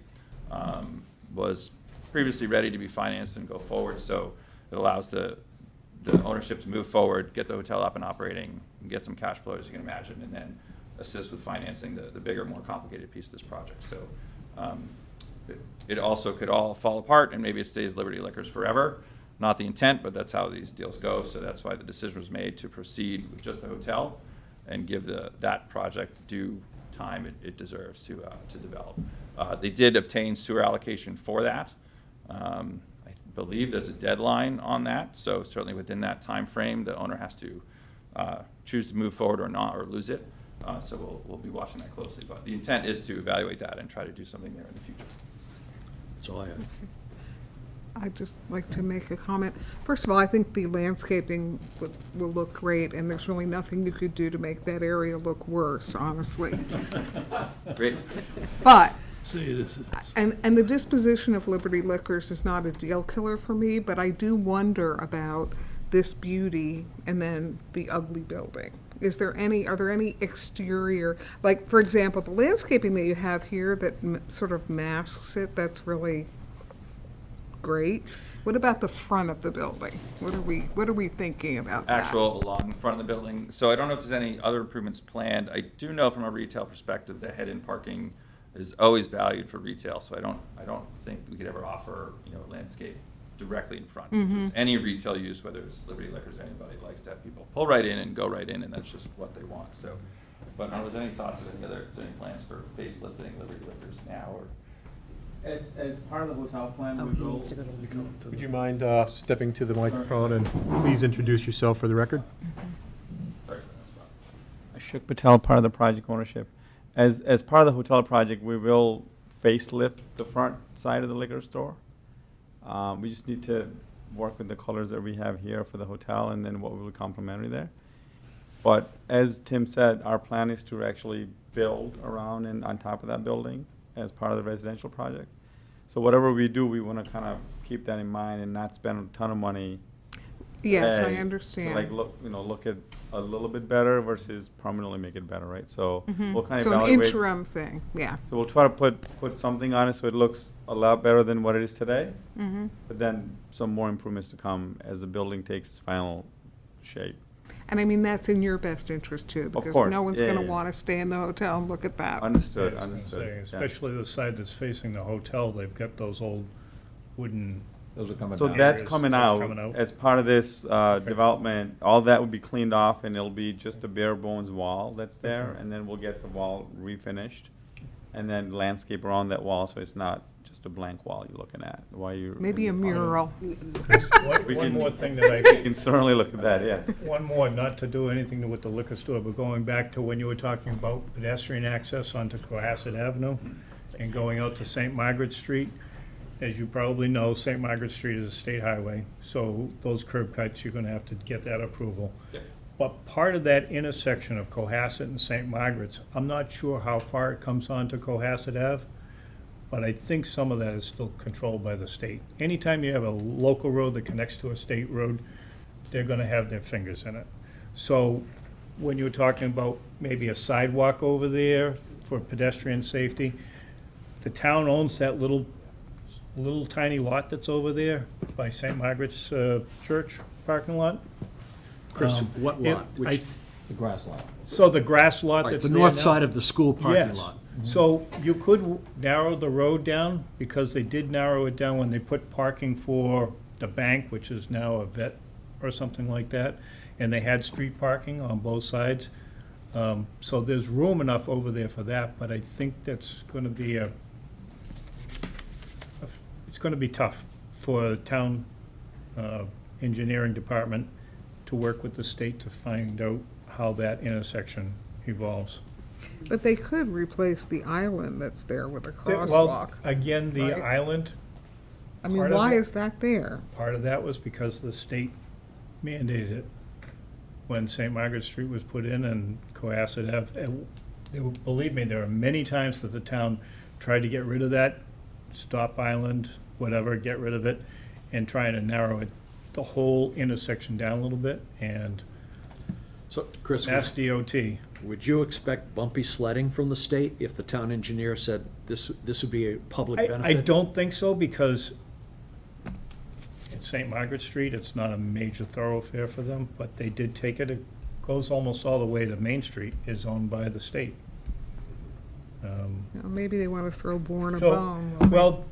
was previously ready to be financed and go forward, so it allows the ownership to move forward, get the hotel up and operating, and get some cash flow, as you can imagine, and then assist with financing the bigger, more complicated piece of this project. So it also could all fall apart, and maybe it stays Liberty Liquors forever. Not the intent, but that's how these deals go, so that's why the decision was made to proceed with just the hotel and give that project due time it deserves to develop. They did obtain sewer allocation for that. I believe there's a deadline on that, so certainly within that time frame, the owner has to choose to move forward or not, or lose it. So we'll be watching that closely. But the intent is to evaluate that and try to do something there in the future. That's all I have. I'd just like to make a comment. First of all, I think the landscaping will look great, and there's really nothing you could do to make that area look worse, honestly. Great. But, See, it is. and the disposition of Liberty Liquors is not a deal killer for me, but I do wonder about this beauty and then the ugly building. Are there any exterior, like, for example, the landscaping that you have here that sort of masks it, that's really great. What about the front of the building? What are we thinking about that? Actual along the front of the building. So I don't know if there's any other improvements planned. I do know from a retail perspective that head-in parking is always valued for retail, so I don't think we could ever offer, landscape directly in front. Just any retail use, whether it's Liberty Liquors or anybody, likes to have people pull right in and go right in, and that's just what they want. So, but are there any thoughts of any plans for facelifting Liberty Liquors now, or? As part of the hotel plan, Oh, we he will. needs to go to the. Would you mind stepping to the microphone and please introduce yourself for the record? Ashok Patel, part of the project ownership. As part of the hotel project, we will facelift the front side of the liquor store. We just need to work with the colors that we have here for the hotel and then what will be complementary there. But as Tim said, our plan is to actually build around and on top of that building as part of the residential project. So whatever we do, we want to kind of keep that in mind and not spend a ton of money. Yes, I to, understand. like, look at a little bit better versus permanently make it better, right? So we'll kind of So an evaluate. interim thing, yeah. So we'll try to put something on it so it looks a lot better than what it is today. But then some more improvements to come as the building takes its final shape. And I mean, that's in your best interest too, because course, no one's yeah, gonna yeah. want to stay in the hotel and look at that. Understood, Yeah, I was gonna understood. say, yeah. especially the side that's facing the hotel, they've got those old wooden. Those are coming So down. that's Areas coming that's out coming out. as part of this development. All that will be cleaned off and it'll be just a bare bones wall that's there. And then we'll get the wall refinished and then landscape around that wall so it's not just a blank wall you're looking at. While you're Maybe a mural. One more thing that You can certainly look at that, yeah. One more, not to do anything with the liquor store, but going back to when you were talking about pedestrian access onto Cohasset Avenue and going out to St. Margaret Street. As you probably know, St. Margaret Street is a state highway, so those curb cuts, you're gonna have to get that approval. Yep. But part of that intersection of Cohasset and St. Margaret's, I'm not sure how far it comes on to Cohasset Ave, but I think some of that is still controlled by the state. Anytime you have a local road that connects to a state road, they're gonna have their fingers in it. So when you were talking about maybe a sidewalk over there for pedestrian safety, the town owns that little tiny lot that's over there by St. Margaret's Church parking lot. Chris, What it- lot? I- Which, The grass lot. So the grass lot right, that's the there north now? side of the school parking Yes. lot. So you could narrow the road down, because they did narrow it down when they put parking for the bank, which is now a vet or something like that, and they had street parking on both sides. So there's room enough over there for that, but I think that's gonna be it's gonna be tough for the town engineering department to work with the state to find out how that intersection evolves. But they could replace the island that's there with a Well, crosswalk. again, the Right. island, I mean, part of why it- is that there? part of that was because the state mandated it when St. Margaret Street was put in and Cohasset Ave. Believe me, there are many times that the town tried to get rid of that, stop island, whatever, get rid of it, and trying to narrow it, the whole intersection down a little bit, and So, Chris, Mass DOT. would you expect bumpy sledding from the state if the town engineer said this would be a public benefit? I don't think so, because it's St. Margaret Street, it's not a major thoroughfare for them, but they did take it. It goes almost all the way to Main Street, is owned by the state. You know, maybe they want to throw Bourne a So, bone. well,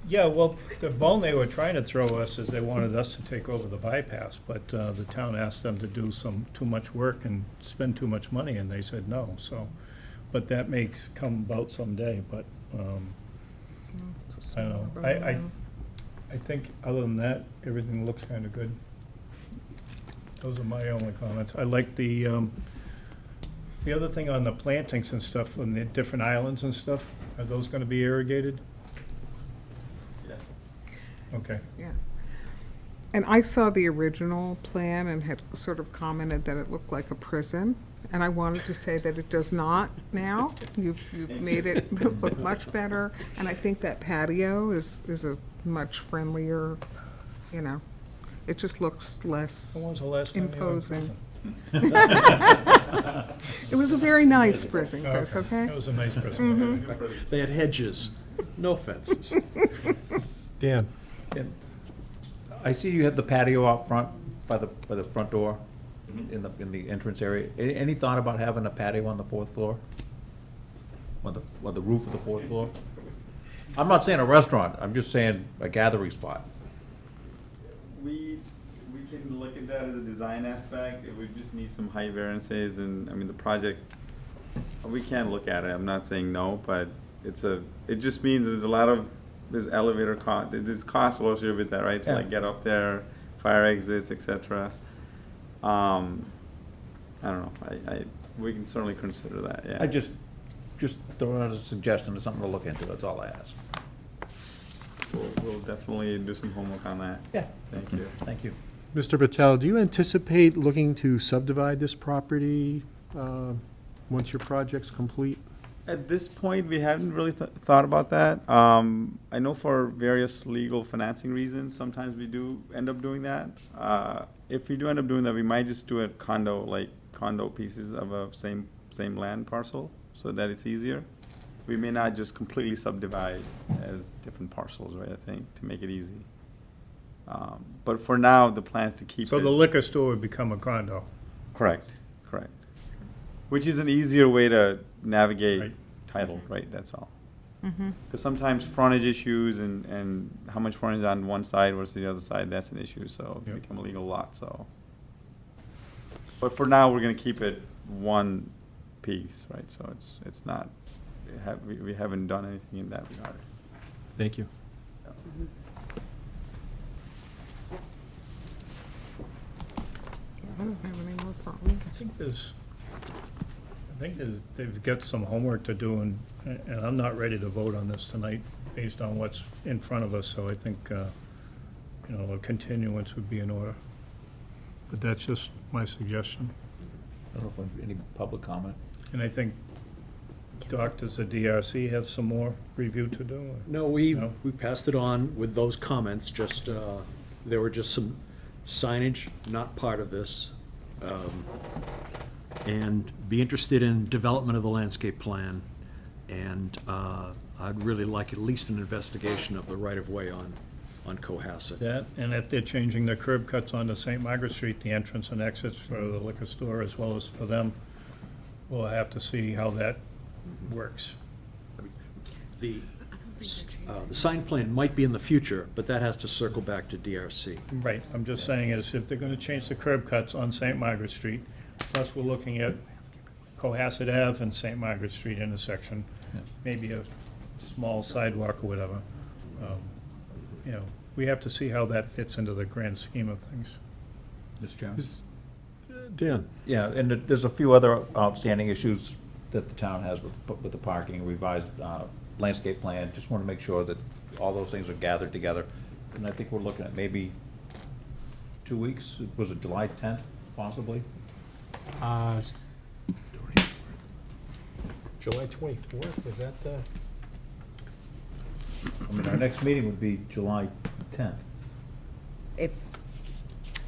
yeah, well, the bone they were trying to throw us is they wanted us to take over the bypass, but the town asked them to do too much work and spend too much money, and they said no, so. But that may come about someday, but, I don't know. I think, other than that, everything looks kind of good. Those are my only comments. I like the other thing on the plantings and stuff, on the different islands and stuff, are those gonna be irrigated? Yes. Okay. Yeah. And I saw the original plan and had sort of commented that it looked like a prison. And I wanted to say that it does not now. You've made it look much better. And I think that patio is a much friendlier, you know, it just looks less When was the last time you were in imposing. prison? It was a very nice prison, Chris, okay? That was a nice prison. They had hedges, no fences. Dan? I see you have the patio out front by the front door in the entrance area. Any thought about having a patio on the fourth floor? On the roof of the fourth floor? I'm not saying a restaurant, I'm just saying a gathering spot. We can look at that as a design aspect. We just need some height variances, and, I mean, the project, we can look at it. I'm not saying no, but it just means there's elevator cost, there's cost associated with that, right? To like get up there, fire exits, et cetera. I don't know, we can certainly consider that, yeah. I just throw out a suggestion, something to look into, that's all I ask. We'll definitely do some homework on that. Yeah. Thank you. Thank you. Mr. Patel, do you anticipate looking to subdivide this property once your project's complete? At this point, we haven't really thought about that. I know for various legal financing reasons, sometimes we do end up doing that. If we do end up doing that, we might just do it condo pieces of a same land parcel, so that it's easier. We may not just completely subdivide as different parcels, right, I think, to make it easy. But for now, the plan is to keep it. So the liquor store would become a condo? Correct. Which is an easier way to navigate Right. title, right, that's all. Because sometimes frontage issues and how much frontage on one side versus the other side, that's an issue, so it Yep. become a legal lot, so. But for now, we're gonna keep it one piece, right, so it's not, we haven't done anything in that regard. Thank you. I don't have any more problems. I think they've got some homework to do, and I'm not ready to vote on this tonight based on what's in front of us, so I think, a continuance would be in order. But that's just my suggestion. I don't know if any public comment. And I think, Doc, does the DRC have some more review to do? or- No, we No? passed it on with those comments, just, there were just some signage not part of this. and be interested in development of the landscape plan. And I'd really like at least an investigation of the right-of-way on Cohasset. That, and if they're changing the curb cuts onto St. Margaret Street, the entrance and exits for the liquor store as well as for them, we'll have to see how that works. The sign plan might be in the future, but that has to circle back to DRC. Right, I'm just saying is if they're gonna change the curb cuts on St. Margaret Street, plus we're looking at Cohasset Ave and St. Margaret Street intersection, maybe a small sidewalk or whatever. You know, we have to see how that fits into the grand scheme of things. Mr. Chairman? Dan? Yeah, and there's a few other outstanding issues that the town has with the parking, revised landscape plan. Just want to make sure that all those things are gathered together. And I think we're looking at maybe 2 weeks. Was it July 10th, possibly? July 24th, is that the? I mean, our next meeting would be July 10th.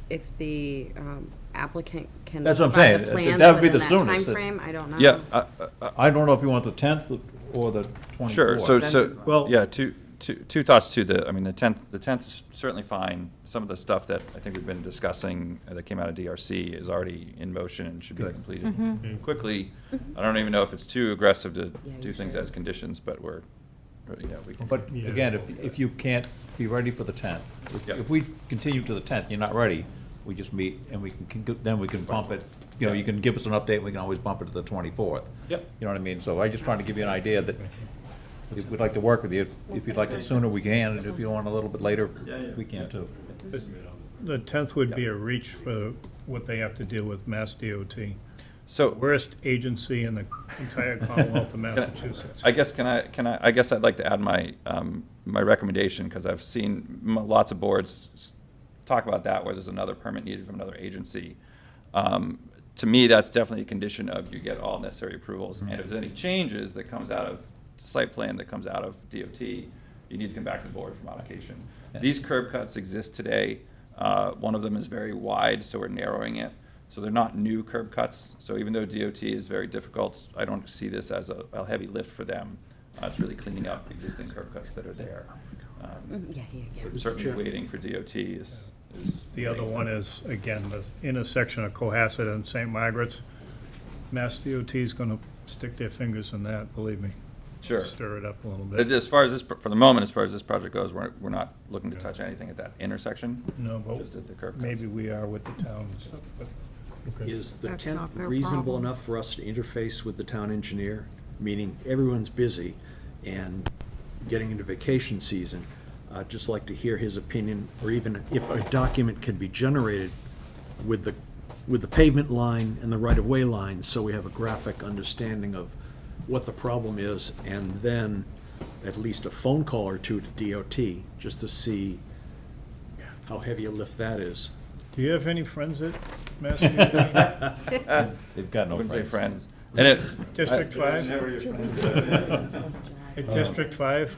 If the applicant can That's what I'm provide the saying. plans That would be within the that soonest. timeframe, I don't know. Yeah, I don't know if you want the 10th or the 24th. sure, so, Well- yeah, two thoughts too. I mean, the 10th is certainly fine. Some of the stuff that I think we've been discussing that came out of DRC is already in motion and should be Good. completed quickly. I don't even know if it's too aggressive to Yeah, do you things should. as conditions, but we can. But again, if you can't be ready for the 10th, Yep. if we continue to the 10th, you're not ready, we just meet and then we can bump it. You know, you can give us an update, we can always bump it to the 24th. Yep. You know what I mean? So I just trying to give you an idea that if we'd like to work with you. If you'd like it sooner, we can, and if you want a little bit later, we can too. The 10th would be a reach for what they have to deal with Mass DOT. So, Worst agency in the entire Commonwealth of Massachusetts. I guess, I guess I'd like to add my, my recommendation, because I've seen lots of boards talk about that, where there's another permit needed from another agency. To me, that's definitely a condition of you get all necessary approvals, and if there's any changes that comes out of site plan, that comes out of DOT, you need to come back to the board for modification. These curb cuts exist today. One of them is very wide, so we're narrowing it. So they're not new curb cuts. So even though DOT is very difficult, I don't see this as a heavy lift for them. It's really cleaning up existing curb cuts that are there. Yeah. But certainly waiting for DOT is. The other one is, again, the intersection of Cohasset and St. Margaret's. Mass DOT is gonna stick their fingers in that, believe me. Sure. Stir it up a little But bit. as far as this, for the moment, as far as this project goes, we're not looking to touch anything at that intersection. No, but Just at the curb cuts. maybe we are with the town and stuff, but. Is the That's 10th not their reasonable problem. enough for us to interface with the town engineer? Meaning, everyone's busy and getting into vacation season. I'd just like to hear his opinion, or even if a document can be generated with the pavement line and the right-of-way line, so we have a graphic understanding of what the problem is, and then at least a phone call or two to DOT, just to see how heavy a lift that is. Do you have any friends at Mass DOT? They've got I no wouldn't say friends. friends. And it, District 5? At District 5?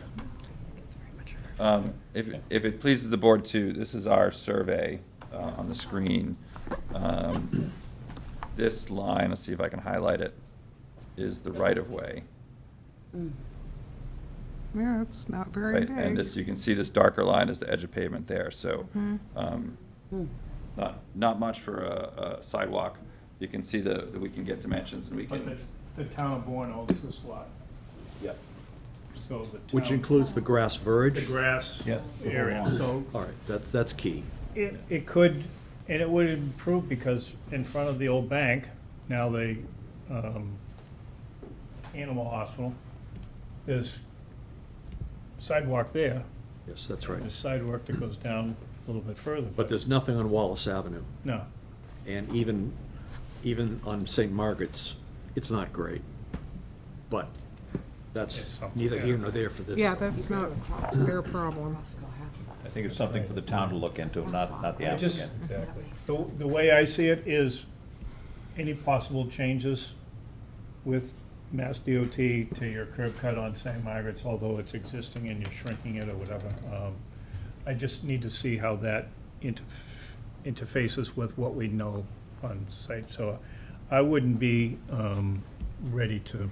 if it pleases the board too, this is our survey on the screen. This line, let's see if I can highlight it, is the right-of-way. Yeah, it's not very Right, big. and this, you can see this darker line is the edge of pavement there, so, not much for a sidewalk. You can see that we can get dimensions and we But can, the town of Bourne owns this lot, yeah. so the town. Which includes the grass The verge? grass Yeah. area, so All right, that's key. it could, and it would improve because in front of the old bank, now the animal hospital, there's sidewalk there. Yes, that's right. There's sidewalk that goes down a little bit further. But there's nothing on Wallace Avenue. No, And even on St. Margaret's, it's not great. But It's that's something, neither here yeah. nor there for this. Yeah, that's not their problem. I think it's something for the town to look into, not the I just, applicant. exactly. The way I see it is any possible changes with Mass DOT to your curb cut on St. Margaret's, although it's existing and you're shrinking it or whatever. I just need to see how that interfaces with what we know on site. So I wouldn't be ready to,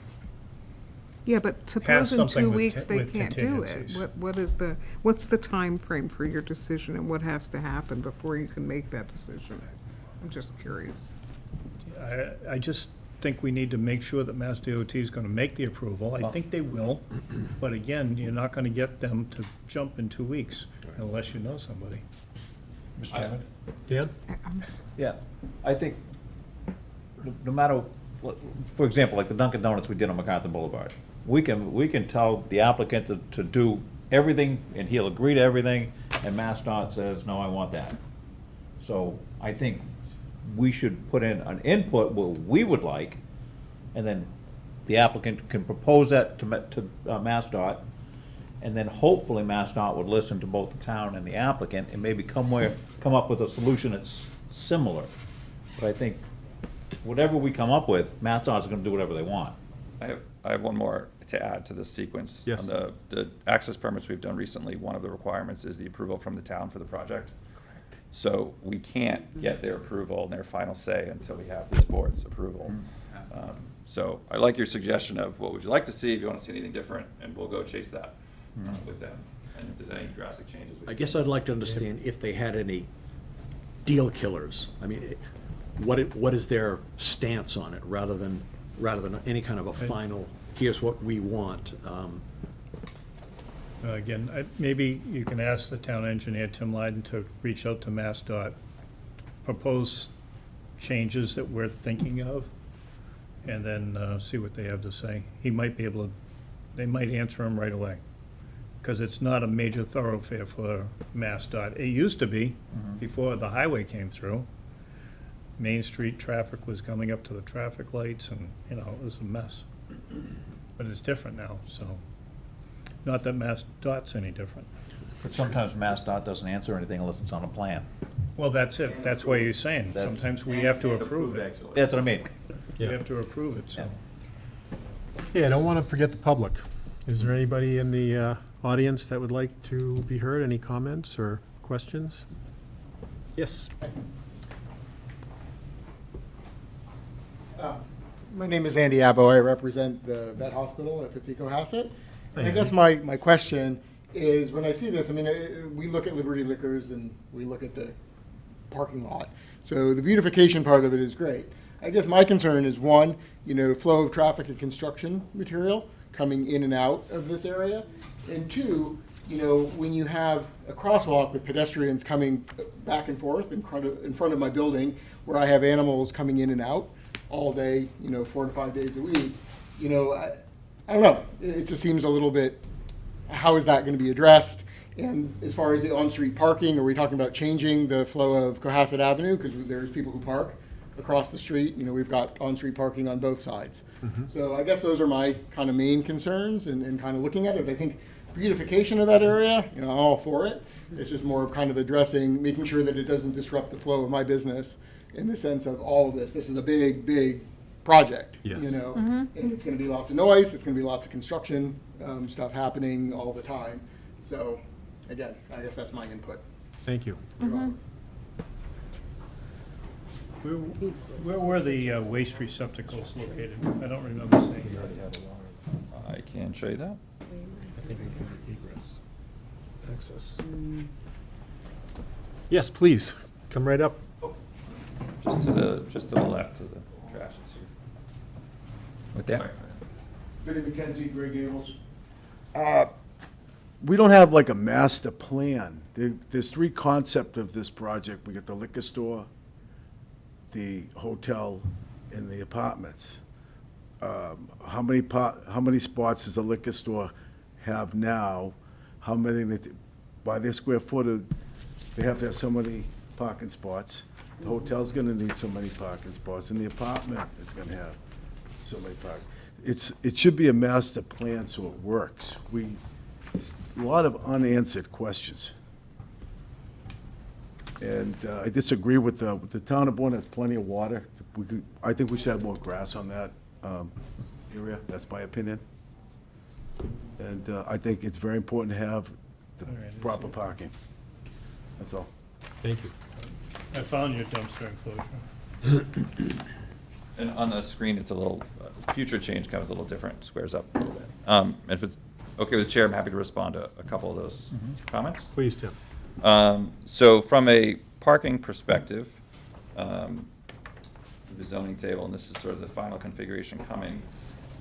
Yeah, but suppose in something 2 with weeks they with can't do it. contingencies. What's the time frame for your decision and what has to happen before you can make that decision? I'm just curious. I just think we need to make sure that Mass DOT is gonna make the approval. I think they will, but again, you're not gonna get them to jump in 2 weeks unless you know somebody. Mr. Chairman? Dan? Yeah, I think, no matter, for example, like the Dunkin' Donuts we did on MacArthur Boulevard, we can tell the applicant to do everything, and he'll agree to everything, and MassDOT says, no, I want that. So I think we should put in an input what we would like, and then the applicant can propose that to MassDOT, and then hopefully MassDOT would listen to both the town and the applicant, and maybe come up with a solution that's similar. But I think whatever we come up with, MassDOT is gonna do whatever they want. I have one more to add to this sequence. Yes. On the access permits we've done recently, one of the requirements is the approval from the town for the project. So we can't get their approval and their final say until we have this board's approval. So I like your suggestion of what would you like to see, if you want to see anything different, and we'll go chase that with them. And if there's any drastic changes. I guess I'd like to understand if they had any deal killers. I mean, what is their stance on it, rather than any kind of a final, here's what we want. Again, maybe you can ask the town engineer, Tim Lyden, to reach out to MassDOT, propose changes that we're thinking of, and then see what they have to say. He might be able to, they might answer him right away, because it's not a major thoroughfare for MassDOT. It used to be, before the highway came through. Main Street traffic was coming up to the traffic lights, and, it was a mess. But it's different now, so. Not that MassDOT's any different. But sometimes MassDOT doesn't answer anything unless it's on a plan. Well, that's it. That's what you're saying. Sometimes we have to approve it. That's what I mean. We have to approve it, so. Yeah, I don't want to forget the public. Is there anybody in the audience that would like to be heard? Any comments or questions? Yes. My name is Andy Abbo. I represent the vet hospital at 50 Cohasset. And I guess my question is, when I see this, I mean, we look at Liberty Liquors and we look at the parking lot. So the beautification part of it is great. I guess my concern is, one, flow of traffic and construction material coming in and out of this area. And two, when you have a crosswalk with pedestrians coming back and forth in front of my building, where I have animals coming in and out all day, 4 to 5 days a week, I don't know. It just seems a little bit, how is that going to be addressed? And as far as the on-street parking, are we talking about changing the flow of Cohasset Avenue? Because there's people who park across the street. We've got on-street parking on both sides. So I guess those are my kind of main concerns and kind of looking at it. I think beautification of that area, I'm all for it. It's just more of kind of addressing, making sure that it doesn't disrupt the flow of my business in the sense of all of this. This is a big, big project, Yes. and it's going to be lots of noise. It's going to be lots of construction stuff happening all the time. So, again, I guess that's my input. Thank you. Where were the waste receptacles located? I don't remember seeing that. I can show you that. Access. Yes, please, come right up. Just to the left of the trash. With that? Billy McKenzie, Greg Gables. We don't have like a master plan. There's three concepts of this project. We got the liquor store, the hotel, and the apartments. How many spots does the liquor store have now? How many, by their square footage, they have to have so many parking spots. The hotel's gonna need so many parking spots, and the apartment is gonna have so many parking. It should be a master plan so it works. It's a lot of unanswered questions. And I disagree with the town of Bourne has plenty of water. I think we should have more grass on that area. That's my opinion. And I think it's very important to have the proper parking. That's all. Thank you. I found your dumpster enclosure. And on the screen, it's a little, future change kind of a little different, squares up a little bit. If it's okay with the chair, I'm happy to respond to a couple of those comments. Please, Tim. So from a parking perspective, the zoning table, and this is sort of the final configuration coming.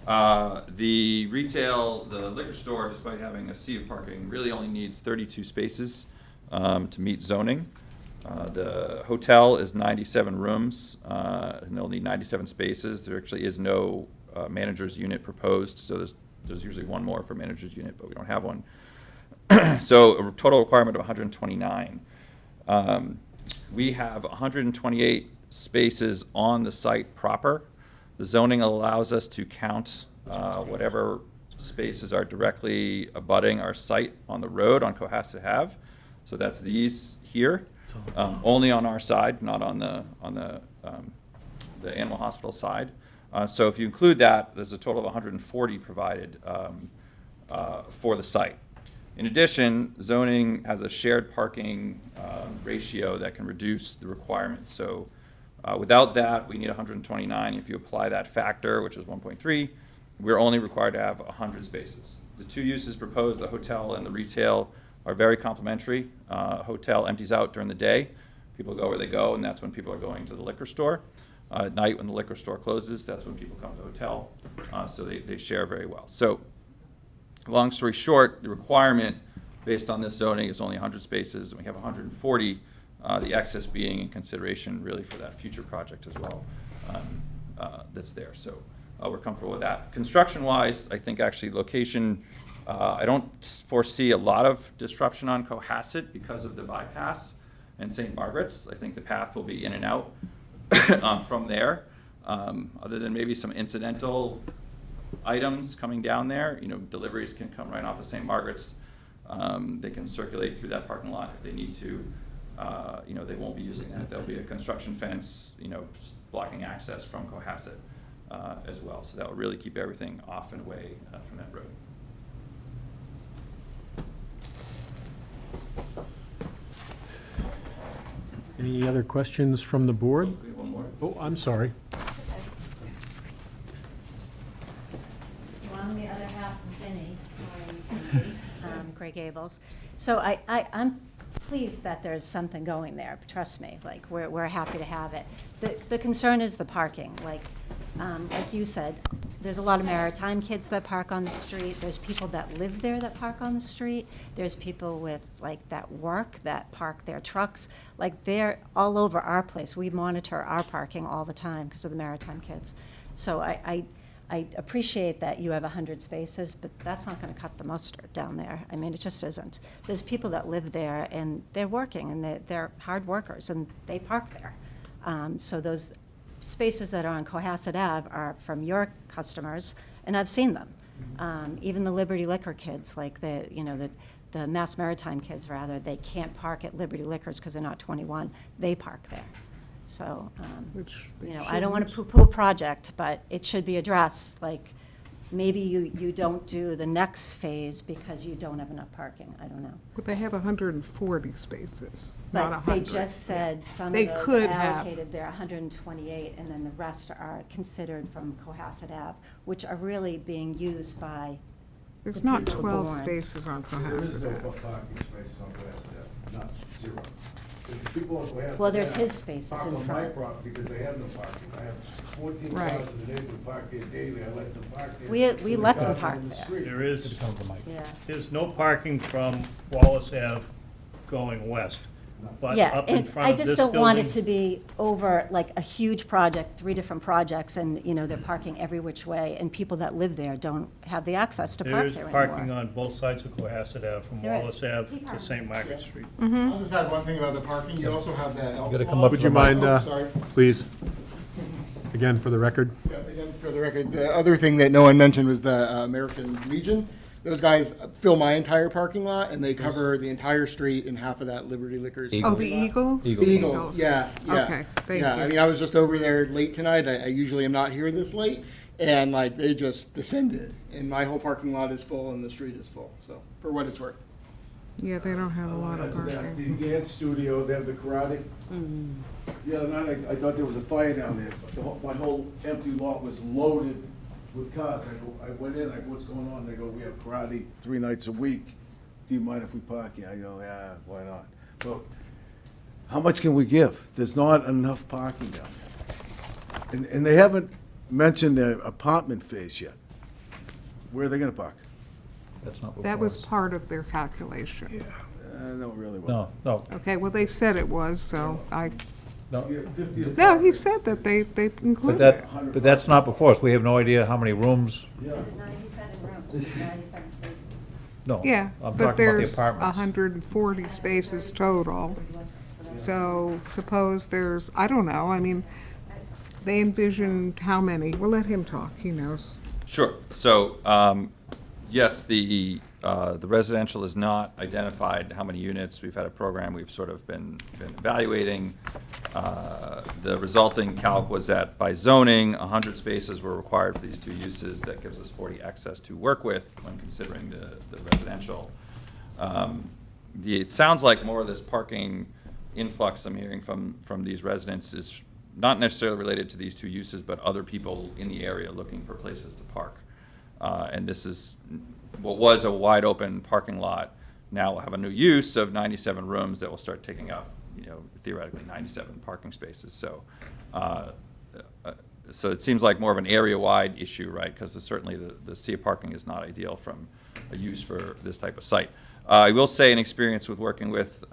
The retail, the liquor store, despite having a sea of parking, really only needs 32 spaces to meet zoning. The hotel is 97 rooms, and they'll need 97 spaces. There actually is no manager's unit proposed, so there's usually one more for manager's unit, but we don't have one. So a total requirement of 129. We have 128 spaces on the site proper. The zoning allows us to count whatever spaces are directly abutting our site on the road on Cohasset Ave. So that's these here, only on our side, not on the animal hospital side. So if you include that, there's a total of 140 provided for the site. In addition, zoning has a shared parking ratio that can reduce the requirements. So without that, we need 129. If you apply that factor, which is 1.3, we're only required to have 100 spaces. The two uses proposed, the hotel and the retail, are very complementary. Hotel empties out during the day. People go where they go, and that's when people are going to the liquor store. At night, when the liquor store closes, that's when people come to the hotel. So they share very well. So long story short, the requirement based on this zoning is only 100 spaces, and we have 140, the excess being in consideration really for that future project as well that's there. So we're comfortable with that. Construction-wise, I think actually location, I don't foresee a lot of disruption on Cohasset because of the bypass and St. Margaret's. I think the path will be in and out from there, other than maybe some incidental items coming down there. You know, deliveries can come right off of St. Margaret's. They can circulate through that parking lot if they need to. You know, they won't be using that. There'll be a construction fence, you know, blocking access from Cohasset as well. So that will really keep everything off and away from that road. Any other questions from the board? We have one more. Oh, I'm sorry. Well, I'm the other half of Vinnie, Greg Gables. So I'm pleased that there's something going there, trust me, like, we're happy to have it. The concern is the parking, like you said, there's a lot of maritime kids that park on the street, there's people that live there that park on the street, there's people with, like, that work that park their trucks, like, they're all over our place. We monitor our parking all the time because of the maritime kids. So I appreciate that you have 100 spaces, but that's not going to cut the mustard down there. I mean, it just isn't. There's people that live there, and they're working, and they're hard workers, and they park there. So those spaces that are on Cohasset Ave are from your customers, and I've seen them. Even the Liberty Liquor kids, like the Mass Maritime kids, rather, they can't park at Liberty Liquors because they're not 21. They park there. So, I don't want to poo-poo a project, but it should be addressed. Like, maybe you don't do the next phase because you don't have enough parking. I don't know. But they have 140 spaces, not But 100. they just said some They of those could have. allocated there 128, and then the rest are considered from Cohasset Ave, which are really being used by There's the not people 12 born. spaces on There is Cohasset no Ave. parking spaces on Cohasset Ave, not zero. There's people on Cohasset Well, there's Ave his spaces park in on my front. property because they have no parking. I have 14 Right. cars in the neighborhood park there daily. I let them park there. We And the let them cars are park in the there. street. There is, Yeah. there's no parking from Wallace Ave going west, but Yeah, up in and front I of this just don't want it building- to be over, like, a huge project, 3 different projects, and, they're parking every which way, and people that live there don't have the access to There park is there parking anymore. on both sides of Cohasset Ave, from There is. Wallace Ave to St. Margaret Street. I'll just add one thing about the parking. You also have that Elks Gotta come Lodge. up. Would you mind, Oh, sorry. please, again, for the record? Yeah, again, for the record, the other thing that no one mentioned was the American Legion. Those guys fill my entire parking lot, and they cover the entire street and half of that Liberty Liquors. Oh, the Eagles? The Eagles, yeah, yeah. Okay, thank Yeah, I you. mean, I was just over there late tonight. I usually am not here this late, and like, they just descended, and my whole parking lot is full and the street is full, so, for what it's worth. Yeah, they don't have a lot of The parking. dance studio, they have the karate. The other night, I thought there was a fire down there, but my whole empty lot was loaded with cars. I went in, I go, what's going on? They go, we have karate 3 nights a week. Do you mind if we park here? I go, yeah, why not? But how much can we give? There's not enough parking down there. And they haven't mentioned their apartment phase yet. Where are they gonna park? That's not before That was us. part of their calculation. No, really No, no, Okay, well, they said it was, so I, no. no, he said that they But included it. that, but that's not before us. We have no idea how many rooms. 97 rooms, 97 spaces. No. Yeah, I'm but talking about the there's apartments. 140 spaces total. So suppose there's, I don't know, I mean, they envisioned how many? We'll let him talk, he knows. Sure. So, yes, the residential is not identified how many units. We've had a program we've sort of been evaluating. The resulting calc was that by zoning, 100 spaces were required for these 2 uses. That gives us 40 excess to work with when considering the residential. It sounds like more of this parking influx I'm hearing from these residents is not necessarily related to these 2 uses, but other people in the area looking for places to park. And this is what was a wide open parking lot. Now will have a new use of 97 rooms that will start taking up, theoretically 97 parking spaces. So, so it seems like more of an area-wide issue, right? Because certainly the sea of parking is not ideal from a use for this type of site. I will say, in experience with working with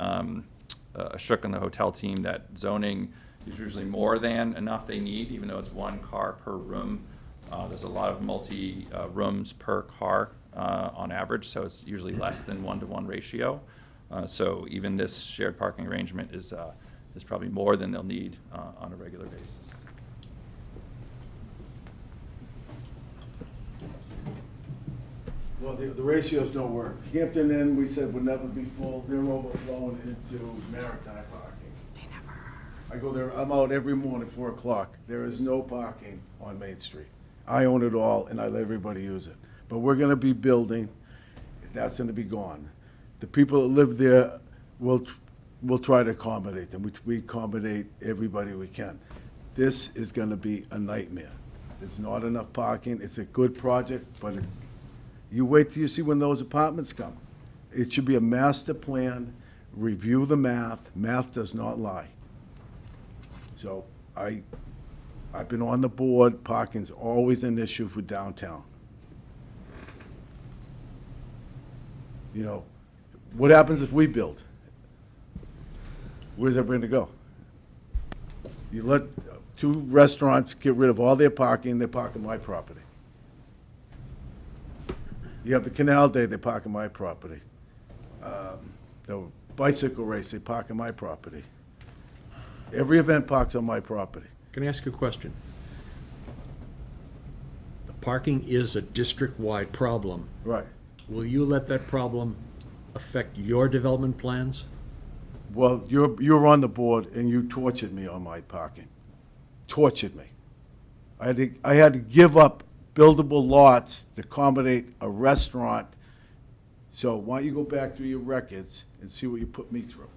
Ashok and the hotel team, that zoning is usually more than enough they need, even though it's 1 car per room. There's a lot of multi-rooms per car on average, so it's usually less than 1-to-1 ratio. So even this shared parking arrangement is probably more than they'll need on a regular basis. Well, the ratios don't work. Hampton Inn, we said would never be full. They're overflowing into maritime parking. They never are. I go there, I'm out every morning, 4 o'clock. There is no parking on Main Street. I own it all, and I let everybody use it. But we're gonna be building, that's gonna be gone. The people that live there, we'll try to accommodate them. We accommodate everybody we can. This is gonna be a nightmare. There's not enough parking. It's a good project, but it's, you wait till you see when those apartments come. It should be a master plan, review the math. Math does not lie. So I've been on the board, parking's always an issue for downtown. What happens if we build? Where's everybody gonna go? You let 2 restaurants get rid of all their parking, they park on my property. You have the Canal Day, they park on my property. The bicycle race, they park on my property. Every event parks on my property. Can I ask you a question? The parking is a district-wide problem. Right. Will you let that problem affect your development plans? Well, you're on the board and you tortured me on my parking. Tortured me. I had to give up buildable lots to accommodate a restaurant. So why don't you go back through your records and see what you put me through?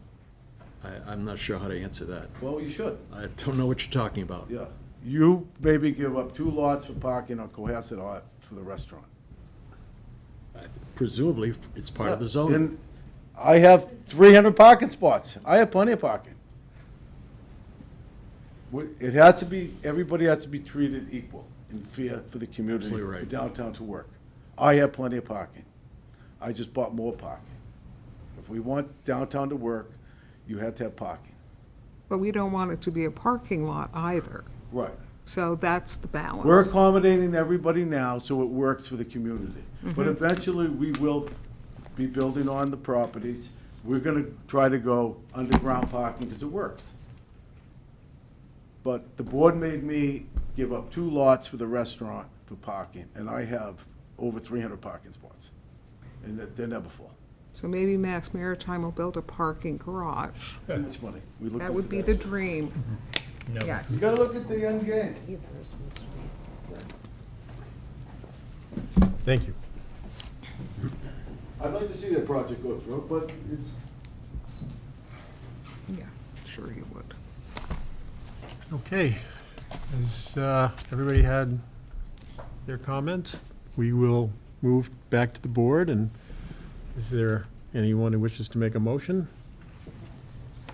I'm not sure how to answer that. Well, you should. I don't know what you're talking about. Yeah. You maybe give up 2 lots for parking on Cohasset Ave for the restaurant. Presumably, it's part of the zoning. And I have 300 parking spots. I have plenty of parking. It has to be, everybody has to be treated equal and fair for the community, Absolutely right. for downtown to work. I have plenty of parking. I just bought more parking. If we want downtown to work, you have to have parking. But we don't want it to be a parking lot either. Right. So that's the balance. We're accommodating everybody now, so it works for the community. But Mhm. eventually, we will be building on the properties. We're gonna try to go underground parking, because it works. But the board made me give up 2 lots for the restaurant for parking, and I have over 300 parking spots. And they're never full. So maybe Mass Maritime will build a parking garage. That's money. We looked That into would be the dream. Yes. You gotta look at the end game. Thank you. I'd like to see that project go through, but it's, Yeah, sure you would. Okay. Has everybody had their comments? We will move back to the board, and is there anyone who wishes to make a motion?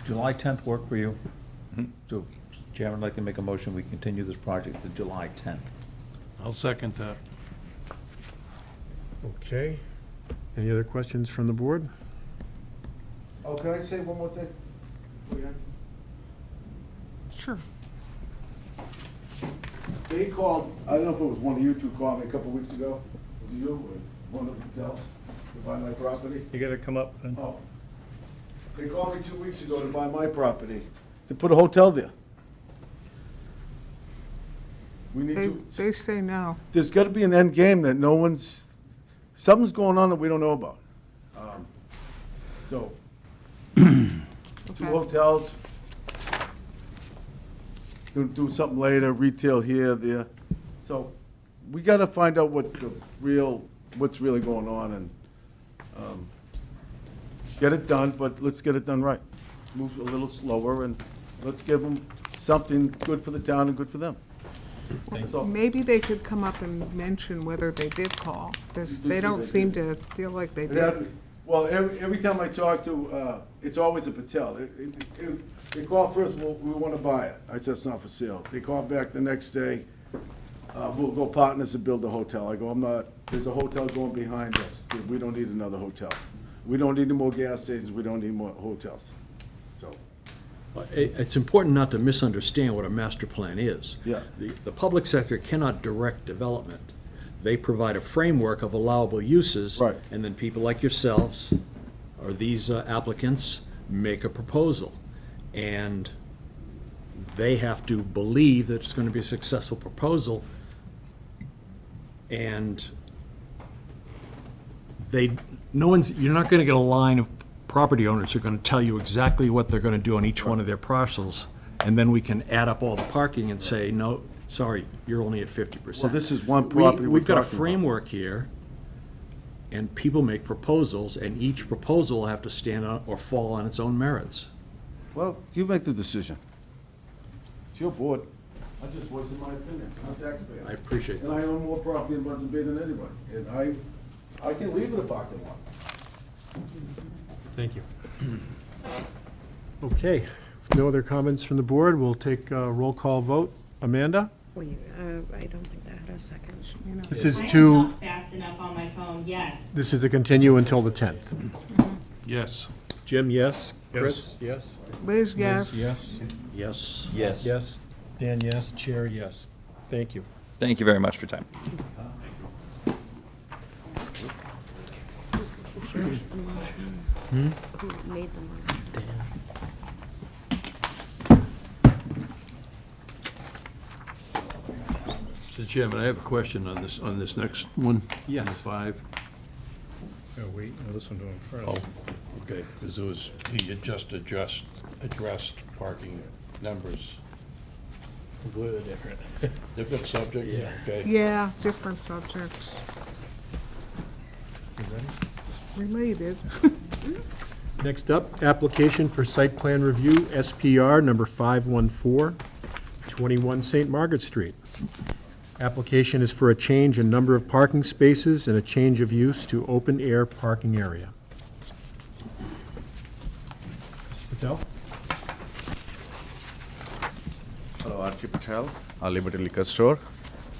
July 10th work for you? So, Chairman, I'd like to make a motion, we continue this project to July 10th. I'll second that. Okay. Any other questions from the board? oh, can I say one more thing? before you end? Sure. They called, I don't know if it was one of you two called me a couple weeks ago. Was it you or one of the hotels to buy my property? You gotta come up and. Oh. They called me 2 weeks ago to buy my property, to put a hotel there. We need to, They say no. there's gotta be an end game that no one's, something's going on that we don't know about. So, two Okay. hotels, do something later, retail here, there. So, we gotta find out what the real, what's really going on and, get it done, but let's get it done right. Move a little slower and let's give them something good for the town and good for them. That's all. Maybe they could come up and mention whether they did call, because they don't seem to feel like they It had did. me. Well, every time I talk to, it's always a Patel. They call first, well, we want to buy it. I said, it's not for sale. They call back the next day, we'll go partners and build a hotel. I go, I'm not, there's a hotel going behind us. We don't need another hotel. We don't need any more gas stations, we don't need more hotels. So, It's important not to misunderstand what a master plan is. yeah. The public sector cannot direct development. They provide a framework of allowable uses. Right. And then people like yourselves, or these applicants, make a proposal. And they have to believe that it's going to be a successful proposal. And you're not going to get a line of property owners who are going to tell you exactly what they're going to do on each one of their parcels. And then we can add up all the parking and say, no, sorry, you're only at 50%. Well, this is one property we're We've got a talking about. framework here, and people make proposals, and each proposal will have to stand on or fall on its own merits. Well, you make the decision. It's your board. I'm just voicing my opinion. I'm a taxpayer. I appreciate And that. I own more property in Buzzard Bay than anybody. And I can leave it a parking lot. Thank you. Okay, with no other comments from the board, we'll take a roll call vote. Amanda? Wait, I don't think that had a second. This is I am to, not fast enough on my phone, yes. this is to continue until the 10th. Yes. Jim, yes? Chris? Yes. Liz, Liz, yes. yes? Yes. Yes. Yes. Dan, yes. Chair, yes. Thank you. Thank you very much for your time. Here's the motion. Who made the motion? Mr. Chairman, I have a question on this next one. Yes. Number 5. Oh, wait, I'll listen to him first. Oh, okay, because he had just addressed parking numbers. Completely different. Different subject? Yeah. Okay. Yeah, different subjects. Related. Next up, application for site plan review, SPR number 514, 21 St. Margaret Street. Application is for a change in number of parking spaces and a change of use to open-air parking area. Mr. Patel? Hello, Archie Patel, Liberty Liquor Store.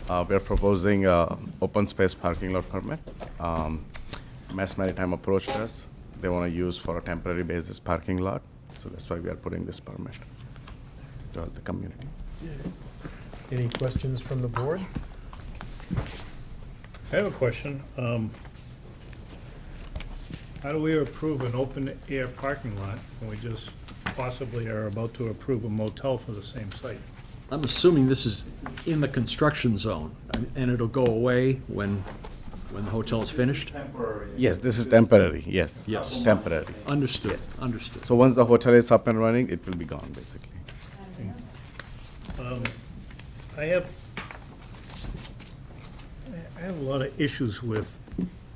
We are proposing open space parking lot permit. Mass Maritime approached us. They want to use for a temporary basis parking lot, so that's why we are putting this permit to help the community. Any questions from the board? I have a question. How do we approve an open-air parking lot when we just possibly are about to approve a motel for the same site? I'm assuming this is in the construction zone, and it'll go away when the hotel is finished? Yes, this is temporary, yes. Yes. Temporary. Understood, Yes. understood. So once the hotel is up and running, it will be gone, basically. I have a lot of issues with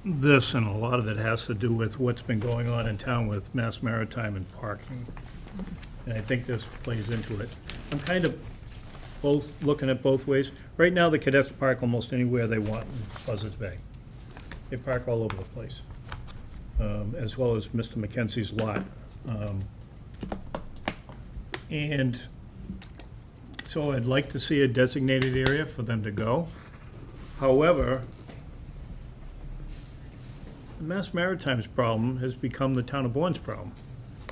this, and a lot of it has to do with what's been going on in town with Mass Maritime and parking. And I think this plays into it. I'm kind of looking at both ways. Right now, the cadets park almost anywhere they want in Buzzards Bay. They park all over the place, as well as Mr. McKenzie's lot. And so I'd like to see a designated area for them to go. However, the Mass Maritime's problem has become the town of Bourne's problem.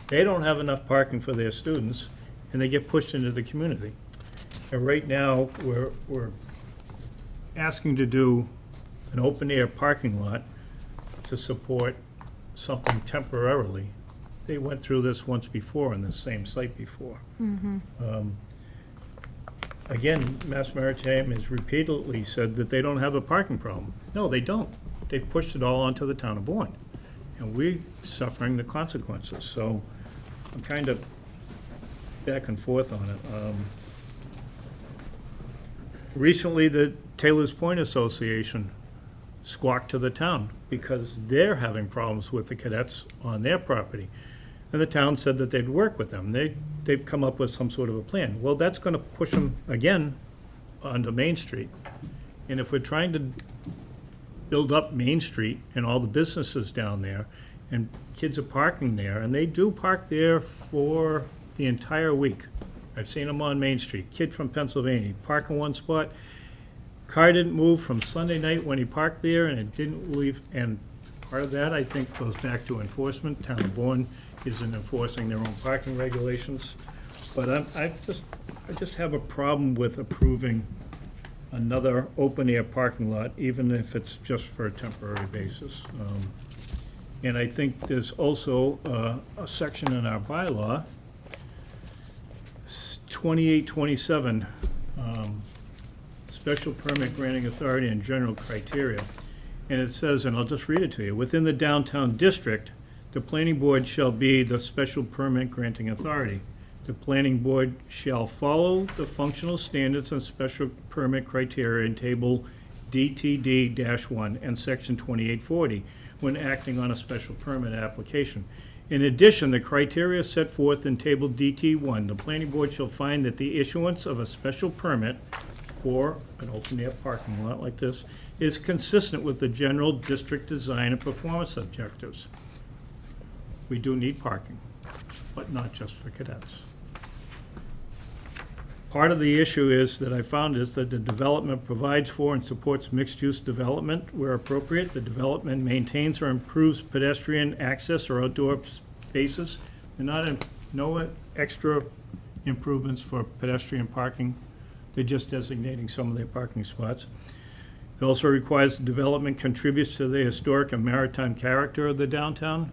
They don't have enough parking for their students, and they get pushed into the community. And right now, we're asking to do an open-air parking lot to support something temporarily. They went through this once before on this same site before. Again, Mass Maritime has repeatedly said that they don't have a parking problem. No, they don't. They've pushed it all onto the town of Bourne, and we're suffering the consequences. So I'm kind of back and forth on it. Recently, the Taylor's Point Association squawked to the town because they're having problems with the cadets on their property. And the town said that they'd work with them. They've come up with some sort of a plan. Well, that's going to push them again onto Main Street. And if we're trying to build up Main Street and all the businesses down there, and kids are parking there, and they do park there for the entire week. I've seen them on Main Street. Kid from Pennsylvania, park in one spot. Car didn't move from Sunday night when he parked there, and it didn't leave. And part of that, I think, goes back to enforcement. Town of Bourne isn't enforcing their own parking regulations. But I just have a problem with approving another open-air parking lot, even if it's just for a temporary basis. And I think there's also a section in our bylaw, 2827, special permit granting authority and general criteria. And it says, and I'll just read it to you, within the downtown district, the planning board shall be the special permit granting authority. The planning board shall follow the functional standards and special permit criteria in table DTD-1 and section 2840 when acting on a special permit application. In addition, the criteria set forth in table DT1, the planning board shall find that the issuance of a special permit for an open-air parking lot like this is consistent with the general district design and performance objectives. We do need parking, but not just for cadets. Part of the issue is that I found is that the development provides for and supports mixed-use development where appropriate. The development maintains or improves pedestrian access or outdoor spaces. They're no extra improvements for pedestrian parking. They're just designating some of their parking spots. It also requires the development contributes to the historic and maritime character of the downtown.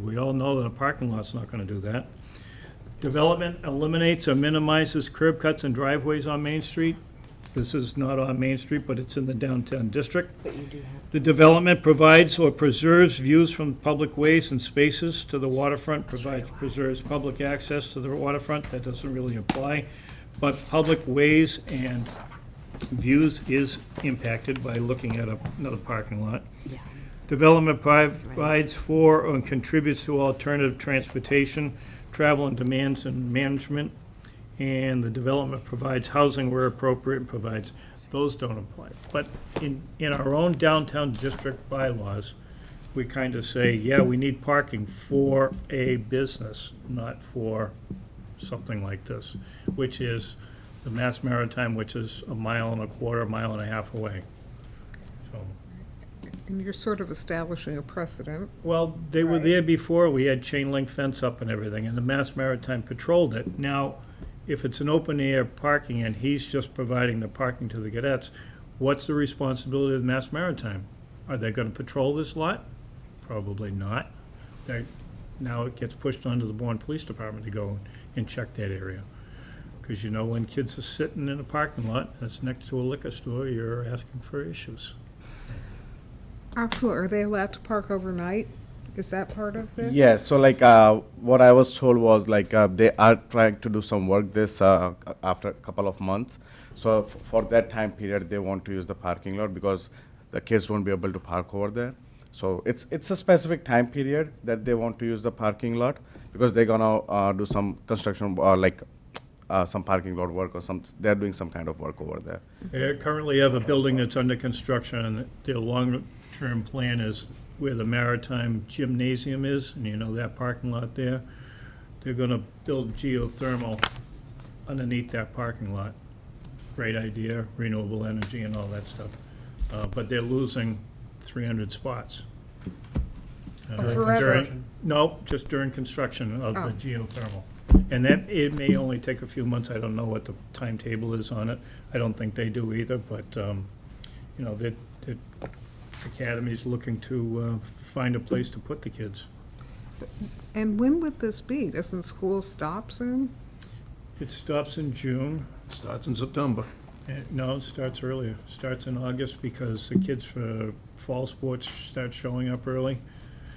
We all know that a parking lot's not going to do that. Development eliminates or minimizes curb cuts and driveways on Main Street. This is not on Main Street, but it's in the downtown district. But you do have. The development provides or preserves views from public ways and spaces to the waterfront, preserves public access to the waterfront. That doesn't really apply. But public ways and views is impacted by looking at another parking lot. Yeah. Development provides for or contributes to alternative transportation, travel and demands and management, and the development provides housing where appropriate and provides, those don't apply. But in our own downtown district bylaws, we kind of say, yeah, we need parking for a business, not for something like this, which is the Mass Maritime, which is 1.25 miles, 1.5 miles away. So. And you're sort of establishing a precedent. Well, they were there before, we had chain link fence up and everything, and the Mass Maritime patrolled it. Now, if it's an open-air parking and he's just providing the parking to the cadets, what's the responsibility of the Mass Maritime? Are they gonna patrol this lot? Probably not. Now it gets pushed onto the Bourne Police Department to go and check that area. Because you know, when kids are sitting in a parking lot that's next to a liquor store, you're asking for issues. Absolutely. Are they allowed to park overnight? Is that part of this? Yes, so like what I was told was like they are trying to do some work this after a couple of months. So for that time period, they want to use the parking lot because the kids won't be able to park over there. So it's a specific time period that they want to use the parking lot, because they're gonna do some construction or like some parking lot work or they're doing some kind of work over there. They currently have a building that's under construction, and their long-term plan is where the Maritime Gymnasium is, and you know that parking lot there. They're gonna build geothermal underneath that parking lot. Great idea, renewable energy and all that stuff. But they're losing 300 spots. Forever? No, just during construction of the geothermal. And that, it may only take a few months. I don't know what the timetable is on it. I don't think they do either, but, you know, the academy's looking to find a place to put the kids. And when would this be? Doesn't school stop soon? It stops in June. Starts in September. No, it starts earlier. Starts in August because the kids for fall sports start showing up early.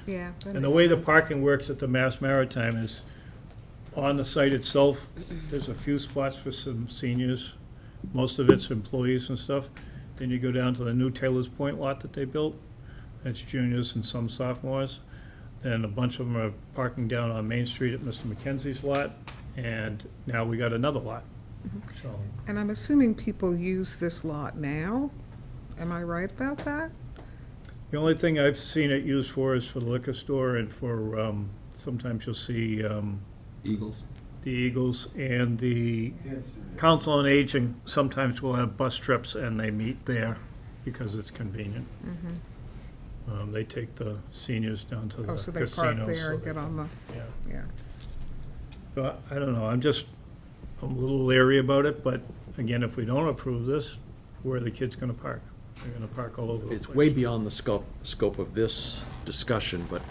Yeah. And the way the parking works at the Mass Maritime is, on the site itself, there's a few spots for some seniors. Most of it's employees and stuff. Then you go down to the new Taylor's Point lot that they built. That's juniors and some sophomores. And a bunch of them are parking down on Main Street at Mr. McKenzie's lot. And now we got another lot. So, And I'm assuming people use this lot now? Am I right about that? the only thing I've seen it used for is for the liquor store and for, sometimes you'll see, Eagles? the Eagles and the Council on Aging sometimes will have bus trips and they meet there because it's convenient. They take the seniors down to the Oh, so casinos. they park there and get on the, Yeah. yeah. So I don't know, I'm a little leery about it, but again, if we don't approve this, where are the kids gonna park? They're gonna park all over the place. It's way beyond the scope of this discussion, but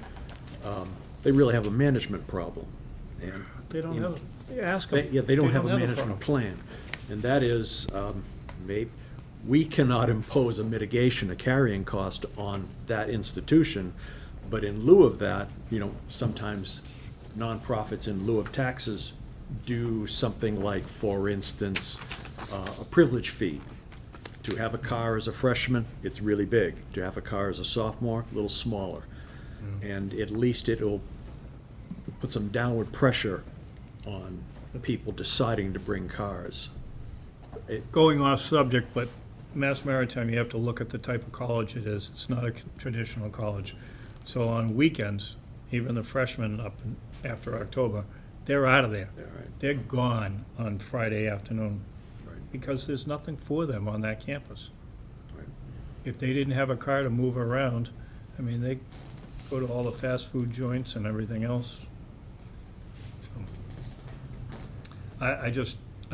they really have a management problem. And They don't you know, have, ask them. Yeah, they don't have a problem. management plan. And that is, we cannot impose a mitigation, a carrying cost on that institution. But in lieu of that, you know, sometimes nonprofits in lieu of taxes do something like, for instance, a privilege fee. To have a car as a freshman, it's really big. To have a car as a sophomore, a little smaller. And at least it'll put some downward pressure on people deciding to bring cars. Going off subject, but Mass Maritime, you have to look at the type of college it is. It's not a traditional college. So on weekends, even the freshmen up after October, they're out of there. They're gone on Friday afternoon because there's nothing for them on that campus. If they didn't have a car to move around, I mean, they go to all the fast food joints and everything else. So, I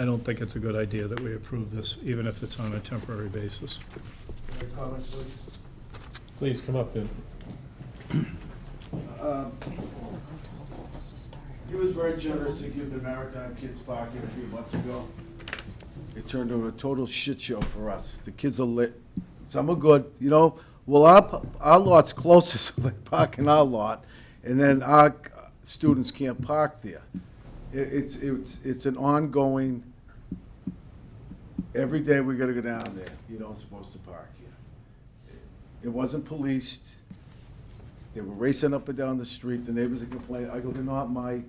don't think it's a good idea that we approve this, even if it's on a temporary basis. Please come up then. He was very generous to give the Maritime kids parking a few months ago. It turned into a total shit show for us. The kids are lit, some are good, you know, well, our lot's closest, so they park in our lot, and then our students can't park there. It's an ongoing, every day we gotta go down there, you don't supposed to park here. It wasn't policed. They were racing up and down the street, the neighbors are complaining. I go, they're not my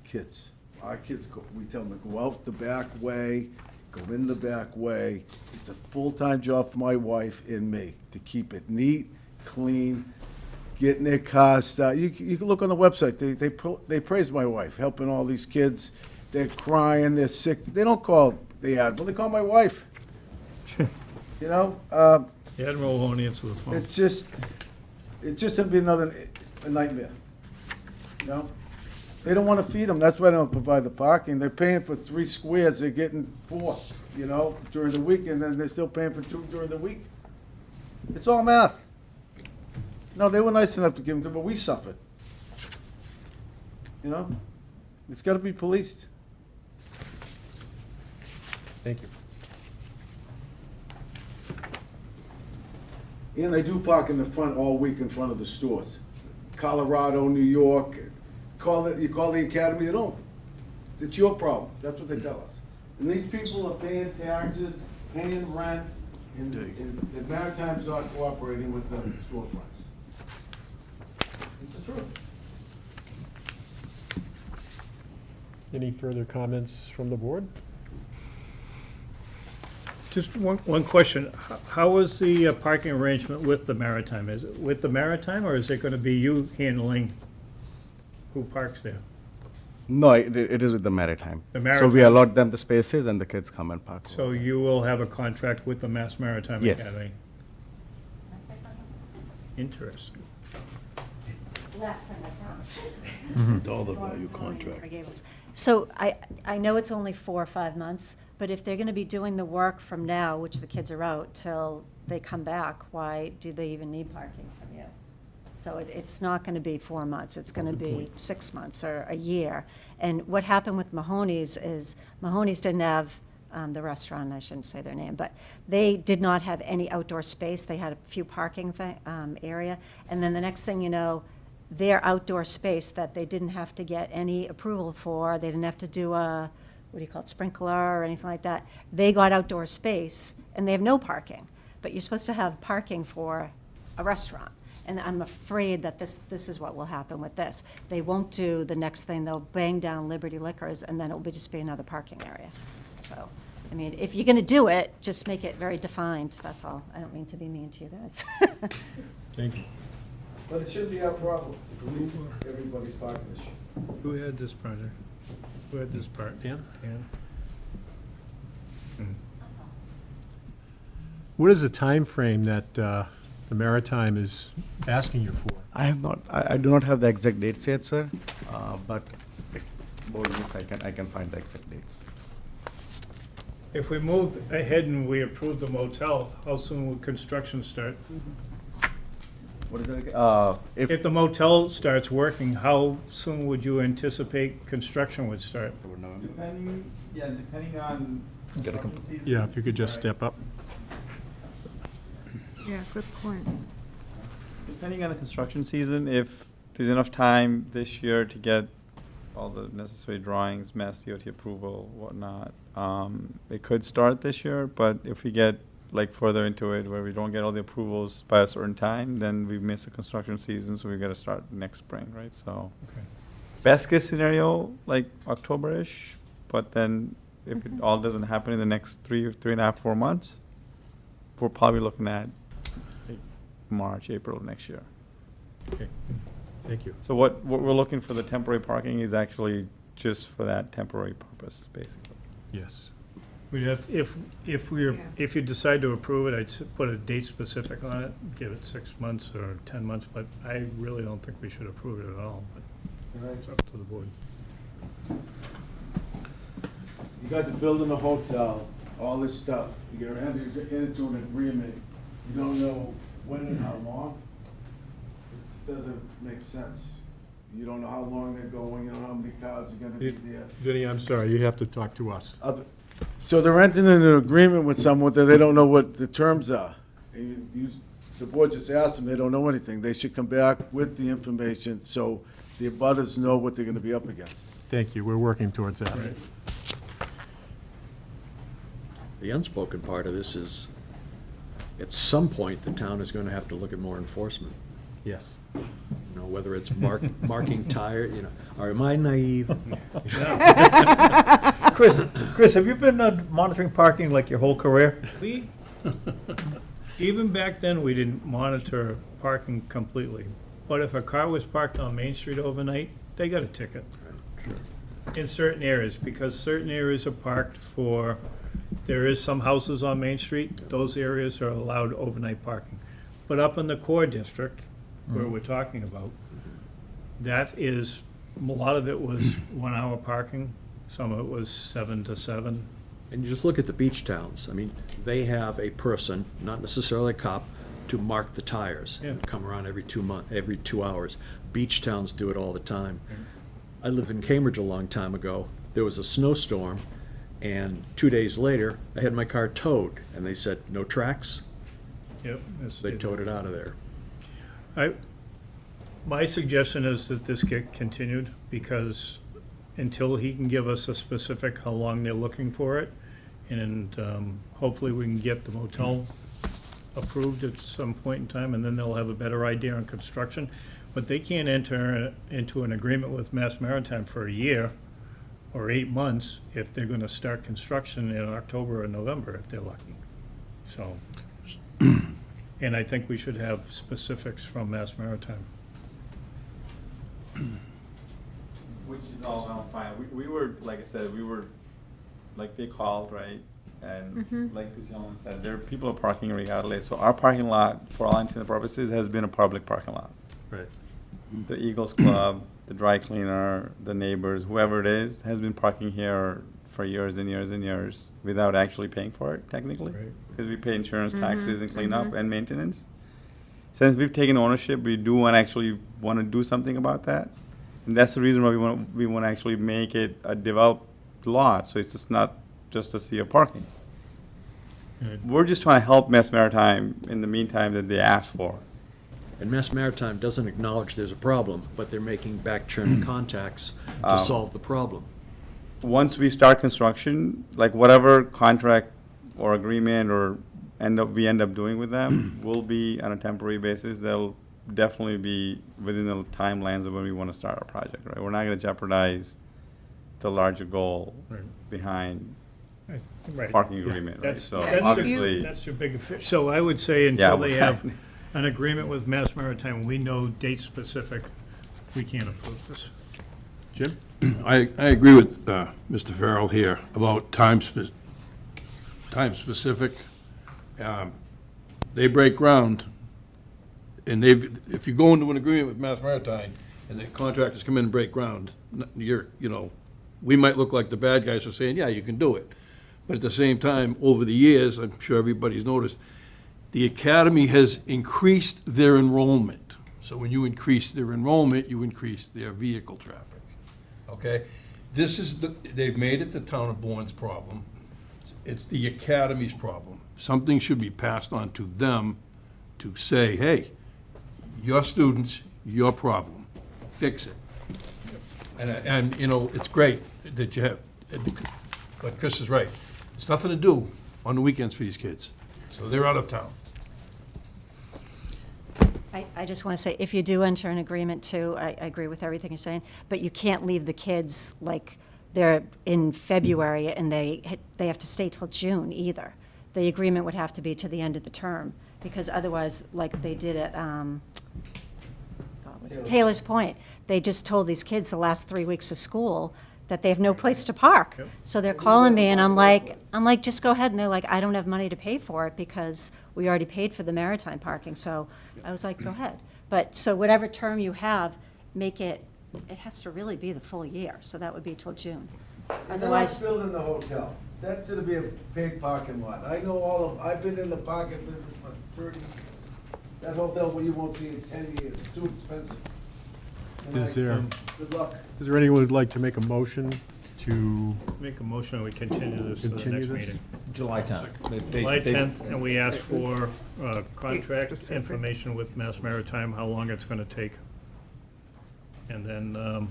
kids. Our kids, we tell them to go out the back way, go in the back way. It's a full-time job for my wife and me to keep it neat, clean, getting their cars started. You can look on the website, they praise my wife, helping all these kids. They're crying, they're sick. They don't call the admiral, they call my wife. You know? The Admiral won't answer the phone. It's just gonna be a nightmare, you know? They don't wanna feed them, that's why they don't provide the parking. They're paying for 3 squares, they're getting 4, you know, during the week, and then they're still paying for 2 during the week. It's all math. No, they were nice enough to give them to, but we suffered. You know? It's gotta be policed. Thank you. And they do park in the front all week in front of the stores. Colorado, New York, you call the academy, they don't. It's your problem, that's what they tell us. And these people are paying taxes, paying rent, And Maritime's not cooperating with the storefronts. It's the truth. Any further comments from the board? Just one question. How is the parking arrangement with the Maritime? Is it with the Maritime, or is it going to be you handling who parks there? No, it is with the Maritime. The So we Maritime. allot them the spaces and the kids come and park. So you will have a contract with the Mass Maritime Yes. Academy? Interesting. Less than I promised. Dollar value contract. Greg Gables. So I know it's only 4 or 5 months, but if they're going to be doing the work from now, which the kids are out, till they come back, why do they even need parking from you? So it's not going to be 4 months, it's going to be 6 months or a year. And what happened with Mahoney's is, Mahoney's didn't have, the restaurant, I shouldn't say their name, but they did not have any outdoor space. They had a few parking area. And then the next thing you know, their outdoor space that they didn't have to get any approval for, they didn't have to do a, what do you call it, sprinkler or anything like that. They got outdoor space, and they have no parking. But you're supposed to have parking for a restaurant. And I'm afraid that this is what will happen with this. They won't do the next thing, they'll bang down Liberty Liquors, and then it'll just be another parking area. So, I mean, if you're gonna do it, just make it very defined, that's all. I don't mean to be mean to you guys. Thank you. But it shouldn't be our problem to police everybody's parking issue. Who had this project? Who had this part? Dan? Dan? What is the time frame that the Maritime is asking you for? I do not have the exact dates yet, sir, but if board needs, I can find the exact dates. If we moved ahead and we approved the motel, how soon would construction start? What is it? If the motel starts working, how soon would you anticipate construction would start? Depending on construction season. Yeah, if you could just step up. Yeah, good point. Depending on the construction season, if there's enough time this year to get all the necessary drawings, Mass DOT approval, whatnot, it could start this year, but if we get like further into it where we don't get all the approvals by a certain time, then we miss the construction season, so we gotta start next spring, right? So, Okay. best case scenario, like October-ish, but then if it all doesn't happen in the next 3.5, 4 months, we're probably looking at like March, April of next year. Okay, thank you. So what we're looking for the temporary parking is actually just for that temporary purpose, basically. Yes. We'd have, if you decide to approve it, I'd put a date specific on it, give it 6 months or 10 months, but I really don't think we should approve it at all, but it's up to the board. You guys are building a hotel, all this stuff, you're entering into an agreement, you don't know when and how long. It doesn't make sense. You don't know how long they're going, you don't know how many cars are gonna be there. Vinny, I'm sorry, you have to talk to us. So they're entering into an agreement with someone that they don't know what the terms are. And the board just asked them, they don't know anything. They should come back with the information so the abutters know what they're gonna be up against. Thank you, we're working towards that. Right. The unspoken part of this is, at some point, the town is gonna have to look at more enforcement. Yes. You know, whether it's marking tire, you know, or am I naive? Chris, have you been monitoring parking like your whole career? Even back then, we didn't monitor parking completely. But if a car was parked on Main Street overnight, they got a ticket. In certain areas, because certain areas are parked for, there is some houses on Main Street, those areas are allowed overnight parking. But up in the core district, where we're talking about, that is, a lot of it was 1 hour parking, some of it was 7 to 7. And you just look at the beach towns. I mean, they have a person, not necessarily a cop, to mark the tires. Yeah. Come around every 2 hours. Beach towns do it all the time. I lived in Cambridge a long time ago. There was a snowstorm, and 2 days later, I had my car towed, and they said, no tracks. Yep. They towed it out of there. My suggestion is that this get continued, because until he can give us a specific how long they're looking for it, and hopefully we can get the motel approved at some point in time, and then they'll have a better idea on construction. But they can't enter into an agreement with Mass Maritime for a year or 8 months if they're gonna start construction in October or November, if they're lucky. So, and I think we should have specifics from Mass Maritime. Which is all around fine. We were, like I said, like they called, right? And like the gentleman said, people are parking regardless. So our parking lot, for all intents and purposes, has been a public parking lot. Right. The Eagles Club, the dry cleaner, the neighbors, whoever it is, has been parking here for years and years and years without actually paying for it, technically. Because we pay insurance, taxes, and cleanup and maintenance. Since we've taken ownership, we do actually want to do something about that. And that's the reason why we want to actually make it a developed lot, so it's just not just a sea of parking. We're just trying to help Mass Maritime in the meantime that they asked for. And Mass Maritime doesn't acknowledge there's a problem, but they're making back churn contacts to solve the problem. Once we start construction, like whatever contract or agreement or we end up doing with them will be on a temporary basis. They'll definitely be within the timelines of when we want to start our project, right? We're not going to jeopardize the larger goal behind Right. parking Yeah. agreement, right? So That's obviously. That's your big fish. So I would say Yeah, until they right. have an agreement with Mass Maritime, we know date specific, we can't approve this. Jim? I agree with Mr. Farrell here about time specific. They break ground, and if you go into an agreement with Mass Maritime and the contractors come in and break ground, we might look like the bad guys for saying, yeah, you can do it. But at the same time, over the years, I'm sure everybody's noticed, the academy has increased their enrollment. So when you increase their enrollment, you increase their vehicle traffic, okay? They've made it the town of Bourne's problem. It's the academy's problem. Something should be passed on to them to say, hey, your students, your problem, fix it. And it's great that you have, but Chris is right. There's nothing to do on the weekends for these kids, so they're out of town. I just want to say, if you do enter an agreement too, I agree with everything you're saying, but you can't leave the kids like they're in February and they have to stay till June either. The agreement would have to be to the end of the term, because otherwise, like they did at Taylor's Point, they just told these kids the last 3 weeks of school that they have no place to park. Yep. So they're calling me and I'm like, just go ahead. And they're like, I don't have money to pay for it because we already paid for the maritime parking. So I was like, go ahead. But, so whatever term you have, make it has to really be the full year. So that would be till June. And they're not building the hotel. That's gonna be a big parking lot. I've been in the parking business for 30 years. That hotel, well, you won't see in 10 years. It's too expensive. Is there, Good luck. is there anyone who'd like to make a motion to Make a motion, we continue this to the continue next this? meeting. July 10th. July 10th, and we ask for contract specific. information with Mass Maritime, how long it's going to take. And then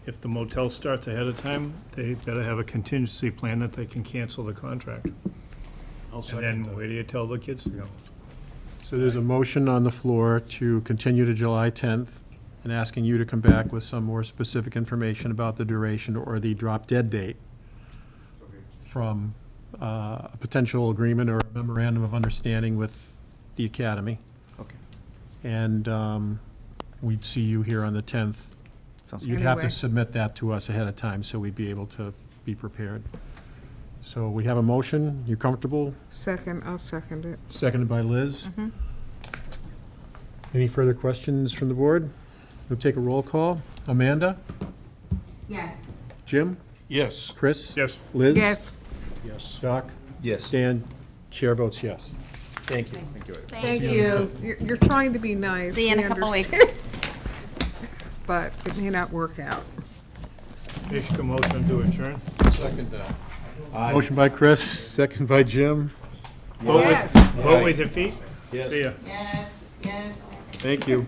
if the motel starts ahead of time, they better have a contingency plan that they can cancel the contract. I'll And second then that. where do you tell the kids to go? So there's a motion on the floor to continue to July 10th and asking you to come back with some more specific information about the duration or the drop-dead date from a potential agreement or a memorandum of understanding with the academy. Okay. And we'd see you here on the 10th. Sounds You'd have to Anyway. submit that to us ahead of time, so we'd be able to be prepared. So we have a motion. You comfortable? Second, I'll second it. Seconded by Liz. Any further questions from the board? We'll take a roll call. Amanda? Yes. Jim? Yes. Chris? Yes. Liz? Yes. Yes. Doc? Yes. Dan? Chair votes yes. Thank you. Thank you. You're trying to be nice. See you in we a couple weeks. understand. But it may not work out. Make a motion to adjourn. Second that. Motion by Chris, second by Jim. Vote Yes. Vote with your feet. See ya. Yes, yes. Thank you.